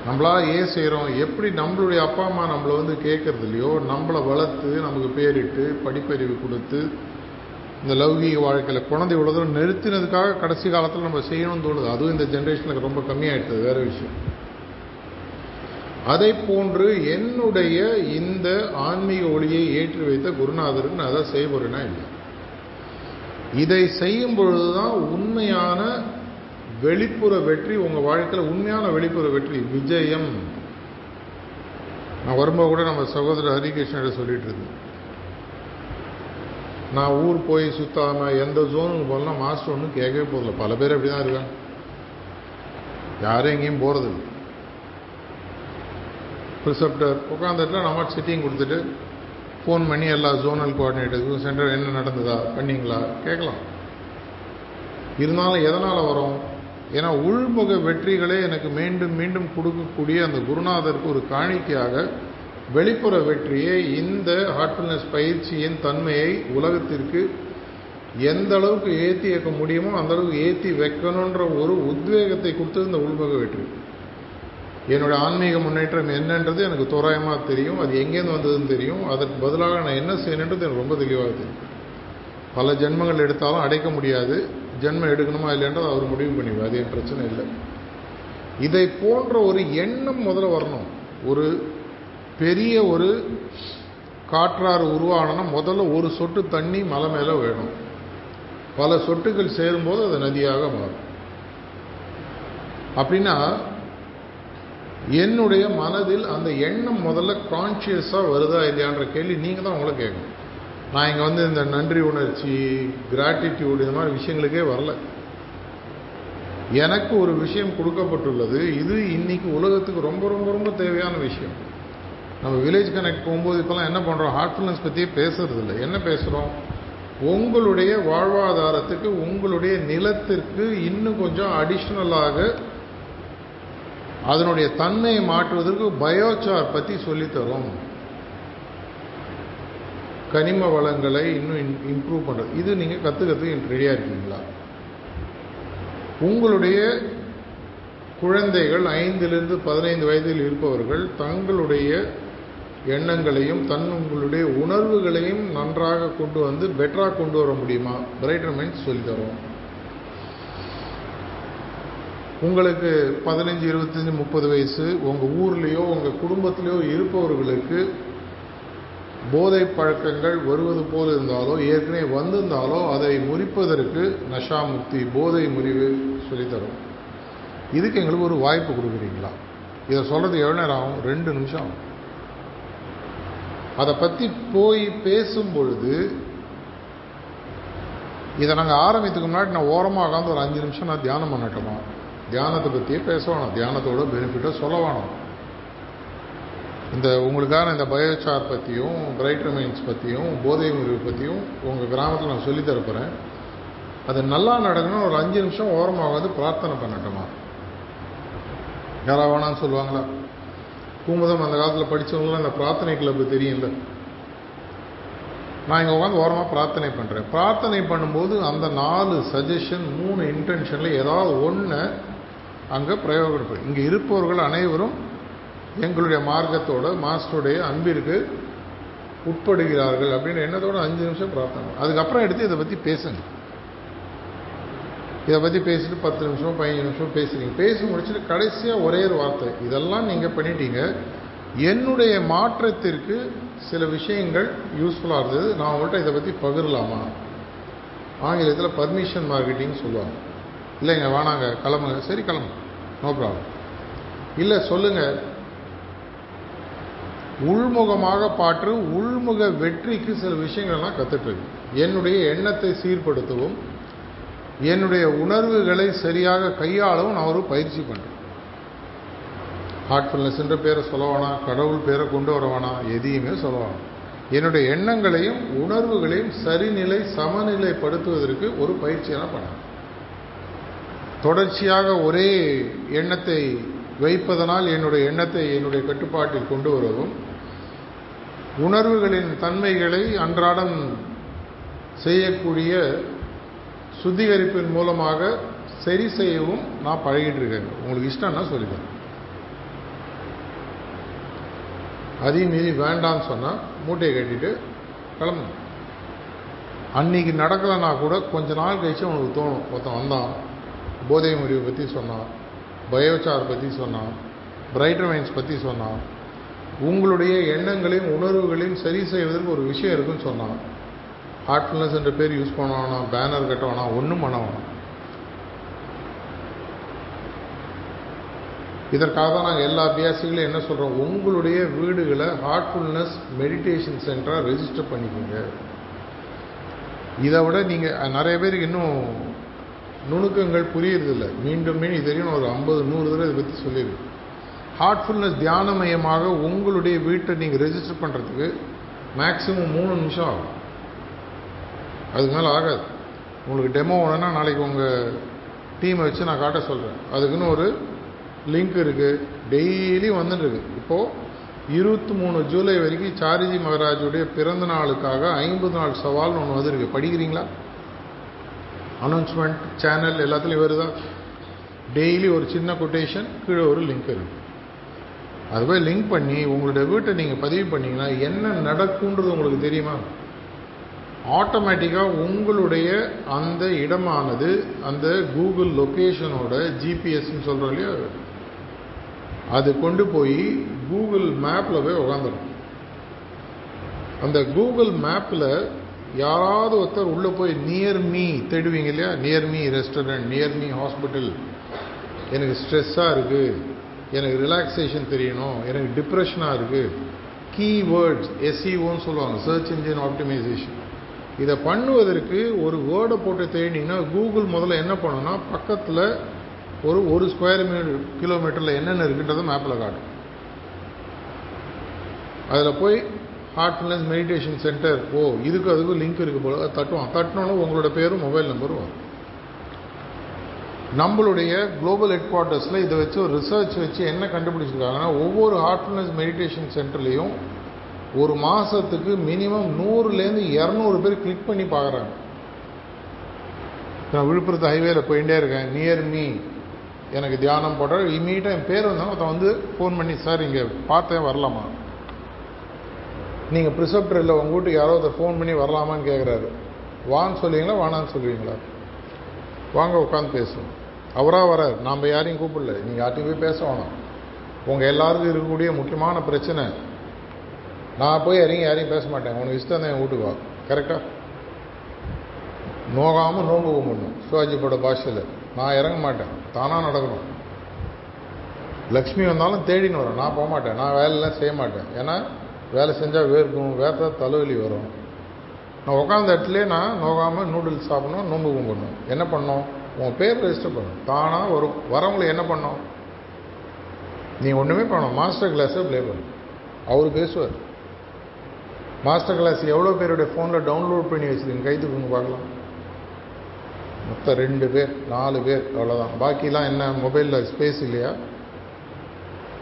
நம்மளா ஏன் செய்கிறோம்? எப்படி நம்மளுடைய அப்பா அம்மா நம்மளை வந்து கேட்கறது இல்லையோ, நம்மளை வளர்த்து நமக்கு பேரிட்டு படிப்பறிவு கொடுத்து இந்த லௌகீக வாழ்க்கையில் குழந்தை உலகம் நிறுத்தினதுக்காக கடைசி காலத்தில் நம்ம செய்யணும்னு தோணுது. அதுவும் இந்த ஜென்ரேஷனுக்கு ரொம்ப கம்மியாகிடுது, வேற விஷயம். அதை போன்று என்னுடைய இந்த ஆன்மீக ஒளியை ஏற்றி வைத்த குருநாதருக்கு நான் அதை செய்ய போறேன்னா இல்லை. இதை செய்யும் பொழுதுதான் உண்மையான வெளிப்புற வெற்றி உங்கள் வாழ்க்கையில், உண்மையான வெளிப்புற வெற்றி, விஜயம். நான் வரும்போது கூட நம்ம சகோதரர் ஹரிகிருஷ்ணன் சொல்லிட்டு இருந்தேன், நான் ஊர் போய் சுத்தாமல் எந்த ஜோனுக்கு போகலாம் மாஸ்டர் ஒன்றும் கேட்கவே போதில்லை. பல பேர் அப்படி தான் இருக்காங்க, யாரும் எங்கேயும் போகிறதில்லை. ப்ரிசெப்டர் உட்காந்துட்டுல நம்ம சிட்டிங் கொடுத்துட்டு ஃபோன் பண்ணி எல்லா ஜோனல் கோஆர்டினேட்டருக்கும் சென்டர் என்ன நடந்ததா பண்ணீங்களா கேட்கலாம். இருந்தாலும் எதனால் வரும்? ஏன்னா உள்முக வெற்றிகளே எனக்கு மீண்டும் மீண்டும் கொடுக்கக்கூடிய அந்த குருநாதருக்கு ஒரு காணிக்கையாக வெளிப்புற வெற்றியை, இந்த ஹார்ட்ஃபுல்னஸ் பயிற்சியின் தன்மையை உலகத்திற்கு எந்த அளவுக்கு ஏற்றி வைக்க முடியுமோ அந்த அளவுக்கு ஏற்றி வைக்கணுன்ற ஒரு உத்வேகத்தை கொடுத்தது இந்த உள்முக வெற்றி. என்னுடைய ஆன்மீக முன்னேற்றம் என்னன்றது எனக்கு தோராயமாக தெரியும், அது எங்கேருந்து வந்ததுன்னு தெரியும், அதற்கு பதிலாக நான் என்ன செய்யணுன்றது எனக்கு ரொம்ப தெளிவாக தெரியும். பல ஜென்மங்கள் எடுத்தாலும் அடைக்க முடியாது, ஜென்மம் எடுக்கணுமா இல்லைன்றது அவர் முடிவு பண்ணிடுவார், அது என் பிரச்சனை இல்லை. இதை போன்ற ஒரு எண்ணம் முதல்ல வரணும். ஒரு பெரிய ஒரு காற்றாறு உருவாகணும்னா முதல்ல ஒரு சொட்டு தண்ணி மலை மேலே வேணும். பல சொட்டுகள் சேரும்போது அது நதியாக மாறும். அப்படின்னா என்னுடைய மனதில் அந்த எண்ணம் முதல்ல கான்சியஸாக வருதா இல்லையான்ற கேள்வி நீங்கள் தான் உங்களை கேட்கணும். நான் இங்கே வந்து இந்த நன்றி உணர்ச்சி, கிராட்டிடியூட், இந்த மாதிரி விஷயங்களுக்கே வரல. எனக்கு ஒரு விஷயம் கொடுக்கப்பட்டுள்ளது, இது இன்னைக்கு உலகத்துக்கு ரொம்ப ரொம்ப ரொம்ப தேவையான விஷயம். நம்ம வில்லேஜ் கனெக்ட் போகும்போது இப்போலாம் என்ன பண்ணுறோம்? ஹார்ட்ஃபுல்னஸ் பற்றியே பேசுறது இல்லை. என்ன பேசுகிறோம்? உங்களுடைய வாழ்வாதாரத்துக்கு, உங்களுடைய நிலத்திற்கு இன்னும் கொஞ்சம் அடிஷ்னலாக அதனுடைய தன்மையை மாற்றுவதற்கு பயோசார் பற்றி சொல்லித்தரும். கனிம வளங்களை இன்னும் இம்ப்ரூவ் பண்ணுறது. இது நீங்கள் கற்றுக்கிறதுக்கு ரெடியாக இருக்கீங்களா? உங்களுடைய குழந்தைகள் 5லிருந்து 15 வயதில் இருப்பவர்கள் தங்களுடைய எண்ணங்களையும் உங்களுடைய உணர்வுகளையும் நன்றாக கொண்டு வந்து பெட்டராக கொண்டு வர முடியுமா? பிரைட்டர் மைண்ட்ஸ் சொல்லித்தரோம். உங்களுக்கு 15, 25, 30 வயசு உங்கள் ஊர்லேயோ உங்கள் குடும்பத்திலேயோ இருப்பவர்களுக்கு போதை பழக்கங்கள் வருவது போல் இருந்தாலோ ஏற்கனவே வந்திருந்தாலோ அதை முறிப்பதற்கு நஷா முக்தி போதை முறிவு சொல்லித்தரோம். இதுக்கு எங்களுக்கு ஒரு வாய்ப்பு கொடுக்குறீங்களா? இதை சொல்கிறது எவ்வளோ நேரம் ஆகும்? 2 நிமிஷம் ஆகும். அதை பற்றி போய் பேசும் பொழுது இதை நாங்கள் ஆரம்பித்துக்கு முன்னாடி நான் ஓரமாக உட்காந்து ஒரு 5 நிமிஷம் நான் தியானம் பண்ணட்டுமா? தியானத்தை பற்றியே பேச வேணும், தியானத்தோட பெனிஃபிட்டை சொல்ல வேணும். இந்த உங்களுக்கான இந்த பயோசார் பற்றியும் பிரைட்டர் மைண்ட்ஸ் பற்றியும் போதை முறிவு பற்றியும் உங்கள் கிராமத்தில் நான் சொல்லித்தரப்போகிறேன். அது நல்லா நடக்கணும்னு ஒரு 5 நிமிஷம் ஓரமாக வந்து பிரார்த்தனை பண்ணட்டுமா? யாராவது வேணான்னு சொல்லுவாங்களா? குமுதம் அந்த காலத்தில் படித்தவங்களாம் இந்த பிரார்த்தனை கிளப்பு தெரியும்ல. நான் இங்கே உட்காந்து ஓரமாக பிரார்த்தனை பண்ணுறேன். பிரார்த்தனை பண்ணும்போது அந்த 4 சஜஷன் 3 இன்டென்ஷனில் ஏதாவது ஒன்று அங்கே பிரயோகப்படும். இங்கே இருப்பவர்கள் அனைவரும் எங்களுடைய மார்க்கத்தோட மாஸ்டருடைய அன்பிற்கு உட்படுகிறார்கள் அப்படின்னு எண்ணத்தோட 5 நிமிஷம் பிரார்த்தனை. அதுக்கப்புறம் எடுத்து இதை பற்றி பேசுங்க. இதை பற்றி பேசிட்டு 10 நிமிஷம் 15 நிமிஷம் பேசுகிறீங்க. பேசி முடிச்சுட்டு கடைசியாக ஒரே ஒரு வார்த்தை, இதெல்லாம் நீங்கள் பண்ணிட்டீங்க, என்னுடைய மாற்றத்திற்கு சில விஷயங்கள் யூஸ்ஃபுல்லாக இருந்தது, நான் உங்கள்கிட்ட இதை பற்றி பகிரலாமா? ஆங்கிலத்தில் பர்மிஷன் மார்க்கெட்டிங் சொல்லுவாங்க. இல்லைங்க வேணாங்க கிளம்புங்க. சரி கிளம்புங்க, நோ ப்ராப்ளம். இல்லை சொல்லுங்கள். உள்முகமாக பாற்று உள்முக வெற்றிக்கு சில விஷயங்கள்லாம் கற்றுட்டுருக்கு. என்னுடைய எண்ணத்தை சீர்படுத்தவும் என்னுடைய உணர்வுகளை சரியாக கையாளவும் நான் ஒரு பயிற்சி பண்ணுறேன். ஹார்ட்ஃபுல்னஸ் என்ற பேரை சொல்ல வேணாம், கடவுள் பேரை கொண்டு வர வேணாம், எதையுமே சொல்ல வேணாம். என்னுடைய எண்ணங்களையும் உணர்வுகளையும் சரிநிலை சமநிலைப்படுத்துவதற்கு ஒரு பயிற்சியாக பண்ணேன். தொடர்ச்சியாக ஒரே எண்ணத்தை வைப்பதனால் என்னுடைய எண்ணத்தை என்னுடைய கட்டுப்பாட்டில் கொண்டு வரவும் உணர்வுகளின் தன்மைகளை அன்றாடம் செய்யக்கூடிய சுத்திகரிப்பின் மூலமாக சரி செய்யவும் நான் பழகிட்டு இருக்கேன். உங்களுக்கு இஷ்டம்னா சொல்லித்தரேன். அதையும் மீறி வேண்டான்னு சொன்னால் மூட்டையை கட்டிட்டு கிளம்பு. அன்னைக்கு நடக்கலைன்னா கூட கொஞ்ச நாள் கழிச்சு உனக்கு தோணும், ஒருத்தன் வந்தான் போதை முறிவை பற்றி சொன்னான், பயோசார் பற்றி சொன்னான், பிரைட்டர் மைண்ட்ஸ் பற்றி சொன்னான், உங்களுடைய எண்ணங்களையும் உணர்வுகளையும் சரி செய்வதற்கு ஒரு விஷயம் இருக்குன்னு சொன்னான். ஹார்ட்ஃபுல்னஸ் என்ற பேர் யூஸ் பண்ண வேணாம், பேனர் கட்ட வேணாம், ஒன்றும் பண்ண வேணாம். இதற்காக தான் நாங்கள் எல்லா அபியாசிகளையும் என்ன சொல்கிறோம், உங்களுடைய வீடுகளை ஹார்ட்ஃபுல்னஸ் மெடிடேஷன் சென்டராக ரெஜிஸ்டர் பண்ணிக்கோங்க. இதை விட நீங்கள் நிறைய பேருக்கு இன்னும் நுணுக்கங்கள் புரியறதில்லை. மீண்டும் இது தெரியும் ஒரு 50-100 தடவை இதை பற்றி சொல்லியிருக்கு. ஹார்ட்ஃபுல்னஸ் தியானமயமாக உங்களுடைய வீட்டை நீங்கள் ரெஜிஸ்டர் பண்ணுறதுக்கு மேக்ஸிமம் 3 நிமிஷம் ஆகும். அதுக்கு மேலே ஆகாது. உங்களுக்கு டெமோ வேணுன்னா நாளைக்கு உங்கள் டீமை வச்சு நான் காட்ட சொல்கிறேன். அதுக்குன்னு ஒரு லிங்க் இருக்குது, டெய்லி வந்துட்டுருக்கு. இப்போது 23 ஜூலை வரைக்கும் சாரிஜி மகராஜுடைய பிறந்த நாளுக்காக 50 நாள் சவால்னு ஒன்று வந்துருக்கு. படிக்கிறீங்களா? அனௌன்ஸ்மெண்ட் சேனல் எல்லாத்துலேயும் வருதா? டெய்லி ஒரு சின்ன கொட்டேஷன், கீழே ஒரு லிங்க் இருக்குது. அது போய் லிங்க் பண்ணி உங்களுடைய வீட்டை நீங்கள் பதிவு பண்ணிங்கன்னா என்ன நடக்குன்றது உங்களுக்கு தெரியுமா? ஆட்டோமேட்டிக்காக உங்களுடைய அந்த இடமானது அந்த கூகுள் லொக்கேஷனோட ஜிபிஎஸ்ன்னு சொல்கிறோம் இல்லையா, அது கொண்டு போய் கூகுள் மேப்பில் போய் உக்காந்துடும். அந்த கூகுள் மேப்பில் யாராவது ஒருத்தர் உள்ளே போய் நியர் மீ தேடுவீங்க இல்லையா, near me restaurant, near me hospital, எனக்கு ஸ்ட்ரெஸ்ஸாக இருக்குது, எனக்கு ரிலாக்ஸேஷன் தெரியணும், எனக்கு டிப்ரெஷனாக இருக்குது, கீவேர்ட்ஸ் எஸ்இஓன்னு சொல்லுவாங்க, சர்ச் இன்ஜின் ஆப்டிமைசேஷன். இதை பண்ணுவதற்கு ஒரு வேர்டை போட்டு தேடினீங்கன்னா கூகுள் முதல்ல என்ன பண்ணுன்னா பக்கத்தில் ஒரு ஸ்கொயர் கிலோமீட்டரில் என்னென்ன இருக்குன்றதை மேப்பில் காட்டும். அதில் போய் ஹார்ட்ஃபுல்னஸ் மெடிடேஷன் சென்டர், இதுக்கு அதுக்கும் லிங்க் இருக்கு போல தட்டுவான். தட்டினோன்னு உங்களோட பேரும் மொபைல் நம்பரும் வரும். நம்மளுடைய குளோபல் ஹெட் குவார்ட்டர்ஸில் இதை வச்சு ஒரு ரிசர்ச் வச்சு என்ன கண்டுபிடிச்சிருக்காங்கன்னா, ஒவ்வொரு ஹார்ட்ஃபுல்னஸ் மெடிடேஷன் சென்டர்லேயும் ஒரு மாதத்துக்கு மினிமம் 100லேருந்து 200 பேர் கிளிக் பண்ணி பார்க்குறாங்க. நான் விழுப்புரத்து ஹைவேல போயிட்டே இருக்கேன், நியர் மீ எனக்கு தியானம் போடுற இமீடியட்டாக என் பேர் வந்தாலும் ஒருத்தன் வந்து ஃபோன் பண்ணி, சார் இங்கே பார்த்தேன் வரலாமா? நீங்கள் ப்ரிசப்டர் இல்லை, உங்கள் வீட்டுக்கு யாரோ ஒருத்தர் ஃபோன் பண்ணி வரலாமான்னு கேட்குறாரு. வான்னு சொல்லுவீங்களா வானான்னு சொல்லுவீங்களா? வாங்க உட்காந்து பேசுவோம். அவராக வரார், நாம் யாரையும் கூப்பிடல, நீங்கள் யார்ட்டையும் போய் பேச வேணாம். உங்கள் எல்லாருக்கும் இருக்கக்கூடிய முக்கியமான பிரச்சனை, நான் போய் இறங்கி யாரையும் பேச மாட்டேன், உனக்கு இஷ்டம் தான் என் வீட்டுக்கு வா. கரெக்டாக நோகாமல் நோம்பு கும்பிடணும். சிவாஜியோட பாஷையில் நான் இறங்க மாட்டேன், தானாக நடக்கணும். லக்ஷ்மி வந்தாலும் தேடின்னு வரும், நான் போக மாட்டேன், நான் வேலையெல்லாம் செய்ய மாட்டேன். ஏன்னா வேலை செஞ்சால் வேர்க்கும், வேர்த்தா தலைவலி வரும். நான் உட்காந்த இடத்துலேயே நான் நோகாமல் நூடுல்ஸ் சாப்பிடணும், நோம்பு கும்பிடணும். என்ன பண்ணோம்? உன் பேர் ரெஜிஸ்டர் பண்ணணும், தானாக வரும். வரவங்களை என்ன பண்ணோம்? நீ ஒன்றுமே பண்ணணும், மாஸ்டர் கிளாஸை ப்ளே பண்ணணும். அவர் பேசுவார். மாஸ்டர் கிளாஸ் எவ்வளோ பேருடைய ஃபோனில் டவுன்லோட் பண்ணி வச்சுருக்கீங்க? கை தூக்குங்க பார்க்கலாம். மொத்தம் 2 பேர் 4 பேர் அவ்வளோதான். பாக்கிலாம் என்ன மொபைலில் ஸ்பேஸ் இல்லையா,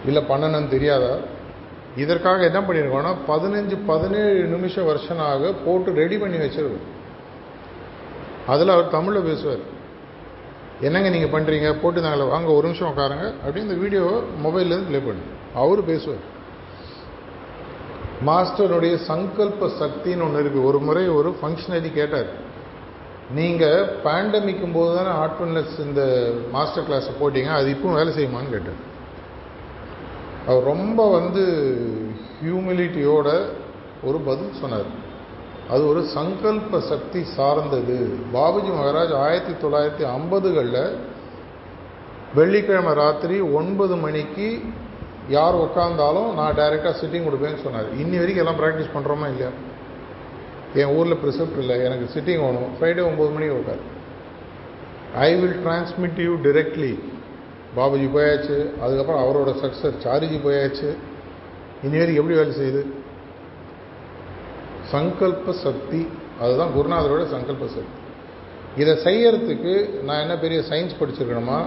இல்லை பண்ணணும்னு தெரியாதா? இதற்காக என்ன பண்ணியிருக்கோன்னா 15-17 நிமிஷம் வருஷனாக போட்டு ரெடி பண்ணி வச்சிருக்கோம். அதில் அவர் தமிழில் பேசுவார். என்னங்க நீங்கள் பண்ணுறீங்க, போட்டு நாங்கள் வாங்க ஒரு நிமிஷம் உட்காருங்க அப்படின்னு இந்த வீடியோவை மொபைல்லேருந்து ப்ளே பண்ணு. அவர் பேசுவார். மாஸ்டருடைய சங்கல்ப சக்தின்னு ஒன்று இருக்குது. ஒரு முறை ஒரு ஃபங்க்ஷனரி கேட்டார், நீங்கள் பேண்டமிக்கும் போது தானே ஹார்ட்ஃபுல்னஸ் இந்த மாஸ்டர் கிளாஸை போட்டிங்க, அது இப்பவும் வேலை செய்யுமான்னு கேட்டார். அவர் ரொம்ப ஹியூமிலிட்டியோட ஒரு பதில் சொன்னார். அது ஒரு சங்கல்ப சக்தி சார்ந்தது. பாபுஜி மகாராஜ் 1950களில் வெள்ளிக்கிழமை ராத்திரி 9 மணிக்கு யார் உட்காந்தாலும் நான் டைரெக்டாக சிட்டிங் கொடுப்பேன்னு சொன்னார். இன்னி வரைக்கும் எல்லாம் ப்ராக்டிஸ் பண்ணுறோமா இல்லையா? என் ஊரில் ப்ரிசெப்ட் இல்லை, எனக்கு சிட்டிங் வேணும், ஃப்ரைடே 9 மணிக்கு உட்காரு. I will transmit you directly. Babuji போயாச்சு, அதுக்கப்புறம் அவரோட சக்சர் சாரிஜி போயாச்சு. இனி வரைக்கும் எப்படி வேலை செய்யுது? சங்கல்ப சக்தி. அதுதான் குருநாதரோட சங்கல்ப சக்தி. இதை செய்யறதுக்கு நான் என்ன பெரிய சயின்ஸ் படிச்சிருக்கணுமா,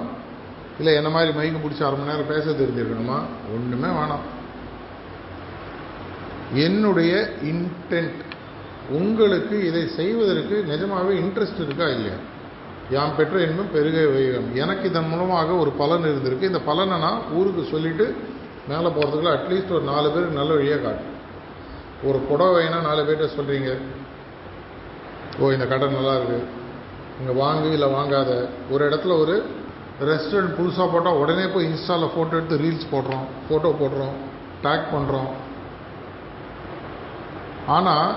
இல்லை என்ன மாதிரி மைக்கு பிடிச்சி 1/2 மணி நேரம் பேச தெரிஞ்சிருக்கணுமா? ஒன்றுமே வேணாம். என்னுடைய இன்டென்ட், உங்களுக்கு இதை செய்வதற்கு நிஜமாகவே இன்ட்ரெஸ்ட் இருக்கா இல்லையா? யாம் பெற்ற இன்பம் பெருக வைகம். எனக்கு இதன் மூலமாக ஒரு பலன் இருந்திருக்கு. இந்த பலனை நான் ஊருக்கு சொல்லிட்டு மேலே போகிறதுக்குள்ள அட்லீஸ்ட் ஒரு 4 பேருக்கு நல்ல வழியாக காட்டும். ஒரு புடவைனா 4 பேர்கிட்ட சொல்கிறீங்க, ஓ இந்த கடை நல்லா இருக்கு, இங்கே வாங்கு இல்லை வாங்காத. ஒரு இடத்துல ஒரு ரெஸ்டாரண்ட் புதுசாக போட்டால் உடனே போய் இன்ஸ்டாவில் ஃபோட்டோ எடுத்து ரீல்ஸ் போடுறோம், ஃபோட்டோ போடுறோம், டேக் பண்ணுறோம். ஆனால்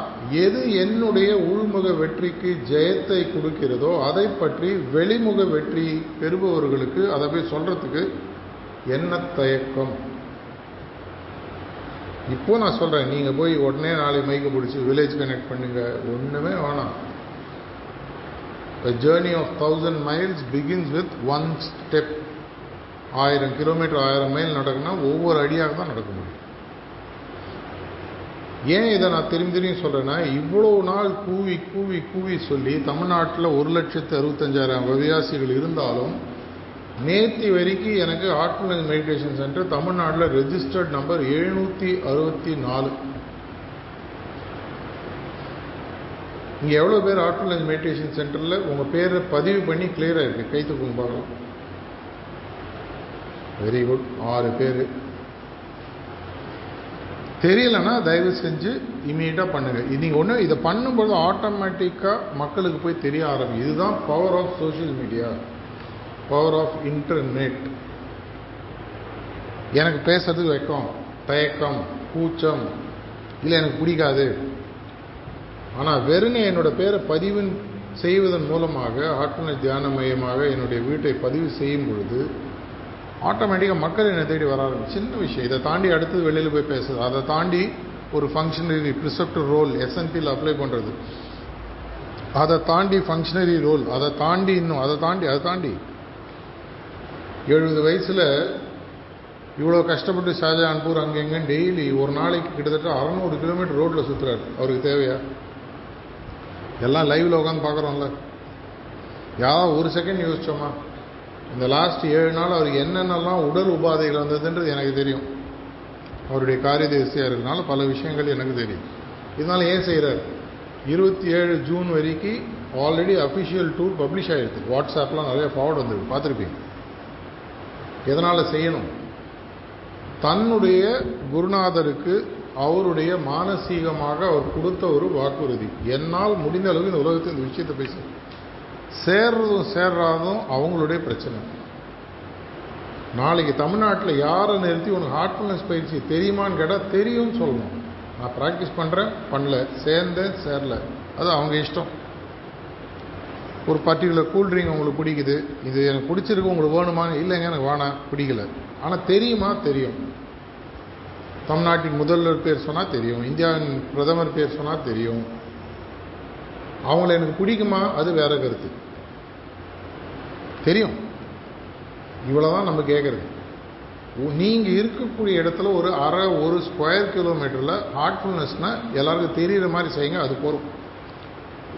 எது என்னுடைய உள்முக வெற்றிக்கு ஜெயத்தை கொடுக்கிறதோ அதை பற்றி வெளிமுக வெற்றி பெறுபவர்களுக்கு அதை போய் சொல்கிறதுக்கு என்ன தயக்கம்? இப்போ நான் சொல்கிறேன், நீங்கள் போய் உடனே நாளைக்கு மைக்கு பிடிச்சி வில்லேஜ் கனெக்ட் பண்ணுங்க, ஒன்றுமே வேணாம். A journey of 1000 miles begins with one step. 1000 kilometre 1000 mile நடக்குன்னா ஒவ்வொரு அடியாக தான் நடக்க முடியும். ஏன் இதை நான் திரும்பி சொல்கிறேன்னா, இவ்வளோ நாள் கூவி கூவி கூவி சொல்லி தமிழ்நாட்டில் 1,65,000 வவியாசிகள் இருந்தாலும் நேற்று வரைக்கும் எனக்கு ஹார்ட்ஃபுல்னஸ் மெடிடேஷன் சென்டர் தமிழ்நாட்டில் ரெஜிஸ்டர்ட் நம்பர் 764. இங்கே எவ்வளோ பேர் ஹார்ட்ஃபுல்னஸ் மெடிடேஷன் சென்டரில் உங்கள் பேரை பதிவு பண்ணி கிளியராக இருக்குது? கை தூக்குங்க பார்க்கலாம். வெரி குட், 6 பேர். தெரியலன்னா தயவு செஞ்சு இமீடியட்டாக பண்ணுங்கள். நீங்கள் ஒன்று இதை பண்ணும்போது ஆட்டோமேட்டிக்காக மக்களுக்கு போய் தெரிய ஆரம்பிக்கும். இதுதான் power of social media, power of internet. எனக்கு பேசுறதுக்கு வெக்கம், தயக்கம், கூச்சம், இல்லை எனக்கு பிடிக்காது. ஆனால் வெறும் என்னோட பேரை பதிவு செய்வதன் மூலமாக ஹார்ட்ஃபுல்னஸ் தியான மையமாக என்னுடைய வீட்டை பதிவு செய்யும் பொழுது ஆட்டோமேட்டிக்காக மக்கள் என்னை தேடி வர ஆரம்பிச்சு. சின்ன விஷயம். இதை தாண்டி அடுத்தது வெளியில் போய் பேசுறது, அதை தாண்டி ஒரு ஃபங்க்ஷனரி ப்ரிசெப்டிவ் ரோல் எஸ்என்பியில் அப்ளை பண்ணுறது, அதை தாண்டி ஃபங்க்ஷனரி ரோல், அதை தாண்டி இன்னும் அதை தாண்டி 70 வயசில் இவ்வளோ கஷ்டப்பட்டு ஷாஜகான்பூர் அங்கெங்க டெய்லி ஒரு நாளைக்கு கிட்டத்தட்ட 600 கிலோமீட்டர் ரோட்டில் சுற்றுறாரு. அவருக்கு தேவையா? எல்லாம் லைவில் உட்காந்து பார்க்குறோம்ல. யாராவது ஒரு செகண்ட் யோசிச்சோமா? இந்த லாஸ்ட் 7 நாள் அவருக்கு என்னென்னலாம் உடல் உபாதைகள் வந்ததுன்றது எனக்கு தெரியும். அவருடைய காரியதேசியாக இருக்கிறதுனால பல விஷயங்கள் எனக்கு தெரியும். இதனால ஏன் செய்கிறார்? 27 ஜூன் வரைக்கும் ஆல்ரெடி அஃபிஷியல் டூல் பப்ளிஷ் ஆகிருக்கு. வாட்ஸ்அப்லாம் நிறைய ஃபார்வர்ட் வந்துருக்கு, பார்த்துருப்பீங்க. எதனால் செய்யணும்? தன்னுடைய குருநாதருக்கு அவருடைய மானசீகமாக அவர் கொடுத்த ஒரு வாக்குறுதி. என்னால் முடிந்த அளவுக்கு இந்த உலகத்தில் இந்த விஷயத்தை பேச சேர்றதும் சேர்றாதும் அவங்களுடைய பிரச்சனை. நாளைக்கு தமிழ்நாட்டில் யாரை நிறுத்தி உனக்கு ஹார்ட்ஃபுல்னஸ் பயிற்சி தெரியுமான்னு கேட்டால் தெரியும்னு சொல்லணும். நான் ப்ராக்டிஸ் பண்ணுறேன், பண்ணல, சேர்ந்தேன், சேரல, அது அவங்க இஷ்டம். ஒரு பர்டிகுலர் கூல்ட்ரிங்க் உங்களுக்கு பிடிக்குது, இது எனக்கு பிடிச்சிருக்கு, உங்களுக்கு வேணுமான்னு, இல்லைங்க எனக்கு வேணாம், பிடிக்கல. ஆனால் தெரியுமா? தெரியும். தமிழ்நாட்டின் முதல்வர் பேர் சொன்னால் தெரியும், இந்தியாவின் பிரதமர் பேர் சொன்னால் தெரியும். அவங்கள எனக்கு பிடிக்குமா? அது வேற கருத்து. தெரியும். இவ்வளோதான் நம்ம கேட்குறது. நீங்கள் இருக்கக்கூடிய இடத்துல ஒரு ஸ்கொயர் கிலோமீட்டரில் ஹார்ட்ஃபுல்னஸ்னால் எல்லாருக்கும் தெரிகிற மாதிரி செய்யுங்க, அது போகும்.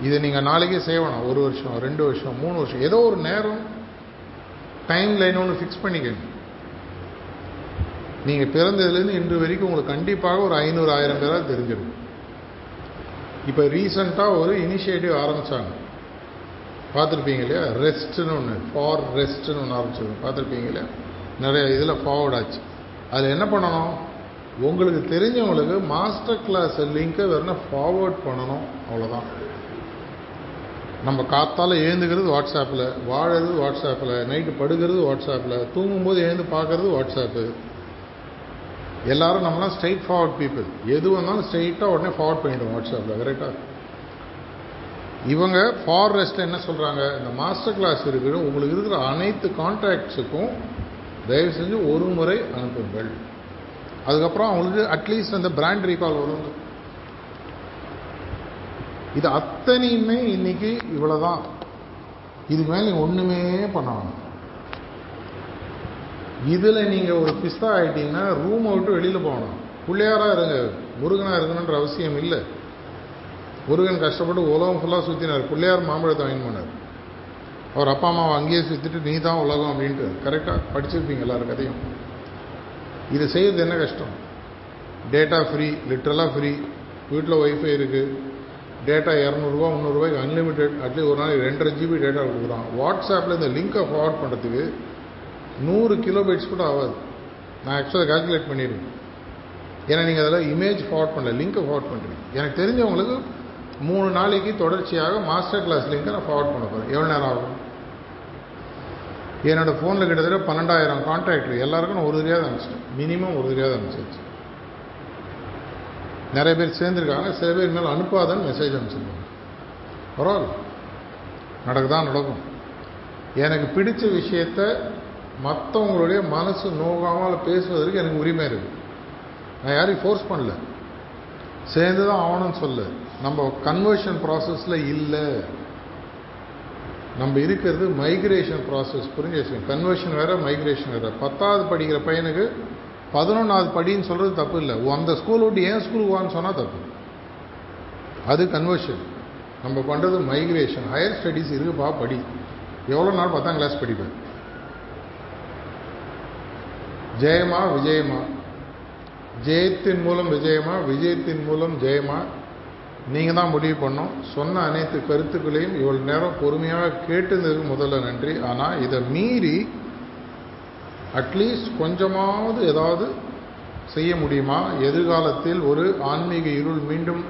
இதை நீங்கள் நாளைக்கே செய்யணும். 1 வருஷம், 2 வருஷம், 3 வருஷம், ஏதோ ஒரு நேரம் டைம் லைன் ஒன்று ஃபிக்ஸ் பண்ணிக்கணும். நீங்கள் பிறந்ததுலேருந்து இன்று வரைக்கும் உங்களுக்கு கண்டிப்பாக ஒரு 500-1000 பேராக தெரிஞ்சிடும். இப்போ ரீசண்டாக ஒரு இனிஷியேட்டிவ் ஆரம்பித்தாங்க, பார்த்துருப்பீங்க இல்லையா? ரெஸ்ட்னு ஒன்று, ஃபார் ரெஸ்ட்னு ஒன்று ஆரம்பிச்சிருக்கோம், பார்த்துருப்பீங்க இல்லையா? நிறைய இதில் ஃபார்வர்ட் ஆச்சு. அதில் என்ன பண்ணணும்? உங்களுக்கு தெரிஞ்சவங்களுக்கு மாஸ்டர் கிளாஸ் லிங்கை வேறுனா ஃபார்வர்ட் பண்ணணும், அவ்வளோதான். நம்ம காத்தால் எழுந்துக்கிறது வாட்ஸ்அப்பில், வாழறது வாட்ஸ்அப்பில், நைட்டு படுக்கிறது வாட்ஸ்அப்பில், தூங்கும்போது எழுந்து பார்க்கறது வாட்ஸ்அப்பு. எல்லாரும் நம்மளாம் ஸ்ட்ரெயிட் ஃபார்வர்ட் பீப்புள். எது வந்தாலும் ஸ்ட்ரெயிட்டாக உடனே ஃபார்வர்ட் பண்ணிவிடுவோம் வாட்ஸ்அப்பில், கரெக்டாக. இவங்க ஃபாரெஸ்ட்டில் என்ன சொல்கிறாங்க? இந்த மாஸ்டர் கிளாஸ் இருக்கிற உங்களுக்கு இருக்கிற அனைத்து கான்டாக்ட்ஸுக்கும் தயவு செஞ்சு ஒரு முறை அனுப்புங்கள். அதுக்கப்புறம் அவங்களுக்கு அட்லீஸ்ட் அந்த பிராண்ட் ரீகால் வரும். இது அத்தனையுமே இன்னைக்கு இவ்வளோதான். இதுக்கு மேலே நீங்கள் ஒன்றுமே பண்ணணும். இதில் நீங்கள் ஒரு பிஸ்தா ஆகிட்டீங்கன்னா ரூமை விட்டு வெளியில் போகணும். பிள்ளையாராக இருங்க, முருகனாக இருக்கணுன்ற அவசியம் இல்லை. முருகன் கஷ்டப்பட்டு உலகம் ஃபுல்லாக சுற்றினார், பிள்ளையார் மாம்பழத்தை வாங்கி போனார். அவர் அப்பா அம்மாவை அங்கேயே சுற்றிட்டு நீ தான் உலகம் அப்படின்ட்டு கரெக்டாக படிச்சிருப்பீங்க எல்லாரும் கதையும். இது செய்கிறது என்ன கஷ்டம்? டேட்டா ஃப்ரீ, லிட்ரலாக ஃப்ரீ. வீட்டில் ஒய்ஃபை இருக்குது, டேட்டா 200 ரூபா 300 ரூபாய்க்கு அன்லிமிட்டெட். அட்லீஸ்ட் ஒரு நாளைக்கு 2.5 GB டேட்டா கொடுக்குறான். வாட்ஸ்அப்பில் இந்த லிங்கை ஃபார்வர்ட் பண்ணுறதுக்கு 100 கிலோபைட்ஸ் கூட ஆகாது. நான் ஆக்சுவலாக கால்குலேட் பண்ணிடுவேன். ஏன்னா நீங்கள் அதில் இமேஜ் ஃபார்வர்ட் பண்ணல, லிங்கை ஃபார்வர்ட் பண்ணுறீங்க. எனக்கு தெரிஞ்சவங்களுக்கு 3 நாளைக்கு தொடர்ச்சியாக மாஸ்டர் கிளாஸ் லிங்கை நான் ஃபார்வர்ட் பண்ண போகிறேன். எவ்வளோ நேரம் ஆகும்? என்னோடய ஃபோனில் கிட்டத்தட்ட 12,000 கான்டாக்ட், எல்லாருக்கும் நான் ஒரு தெரியாத அனுப்பிச்சிட்டேன். மினிமம் ஒரு தெரியாத அனுப்பிச்சிருச்சு. நிறைய பேர் சேர்ந்துருக்காங்க, சில பேர் மேலே அனுப்பாதன்னு மெசேஜ் அனுப்பிச்சிருக்காங்க. பரவாயில்ல, நடக்குதான் நடக்கும். எனக்கு பிடிச்ச விஷயத்த மற்றவங்களுடைய மனசு நோகாமல் பேசுவதற்கு எனக்கு உரிமை இருக்குது. நான் யாரையும் ஃபோர்ஸ் பண்ணல, சேர்ந்து தான் ஆகணும்னு சொல்ல. நம்ம கன்வர்ஷன் ப்ராசஸில் இல்லை, நம்ம இருக்கிறது மைக்ரேஷன் ப்ராசஸ். புரிஞ்சு வச்சுக்கோங்க. கன்வர்ஷன் வேறு, மைக்ரேஷன் வேறு. 10வது படிக்கிற பையனுக்கு 11வது படின்னு சொல்கிறது தப்பு இல்லை. அந்த ஸ்கூல் விட்டு ஏன் ஸ்கூலுக்கு வான்னு சொன்னால் தப்பு. அது கன்வர்ஷன். நம்ம பண்ணுறது மைக்ரேஷன். ஹையர் ஸ்டடீஸ் இருக்குப்பா, படி. எவ்வளோ நாள் 10ஆம் கிளாஸ் படிப்பேன். ஜெயமா விஜயமா? ஜெயத்தின் மூலம் விஜயமா, விஜயத்தின் மூலம் ஜெயமா? நீங்கள் தான் முடிவு பண்ணோம். சொன்ன அனைத்து கருத்துக்களையும் இவ்வளோ நேரம் பொறுமையாக கேட்டதுக்கு முதல்ல நன்றி. ஆனால் இதை மீறி அட்லீஸ்ட் கொஞ்சமாவது ஏதாவது செய்ய முடியுமா? எதிர்காலத்தில் ஒரு ஆன்மீக இருள் மீண்டும்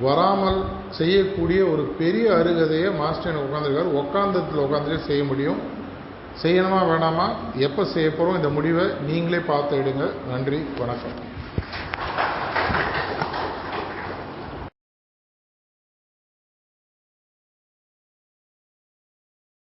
வராமல் செய்யக்கூடிய ஒரு பெரிய அருகதையை மாஸ்டர் உட்காந்துருக்காரு. உட்காந்துட்டு செய்ய முடியும். செய்யணுமா வேணாமா, எப்போ செய்ய போகிறோம், இந்த முடிவை நீங்களே பார்த்து எடுங்க. நன்றி, வணக்கம்.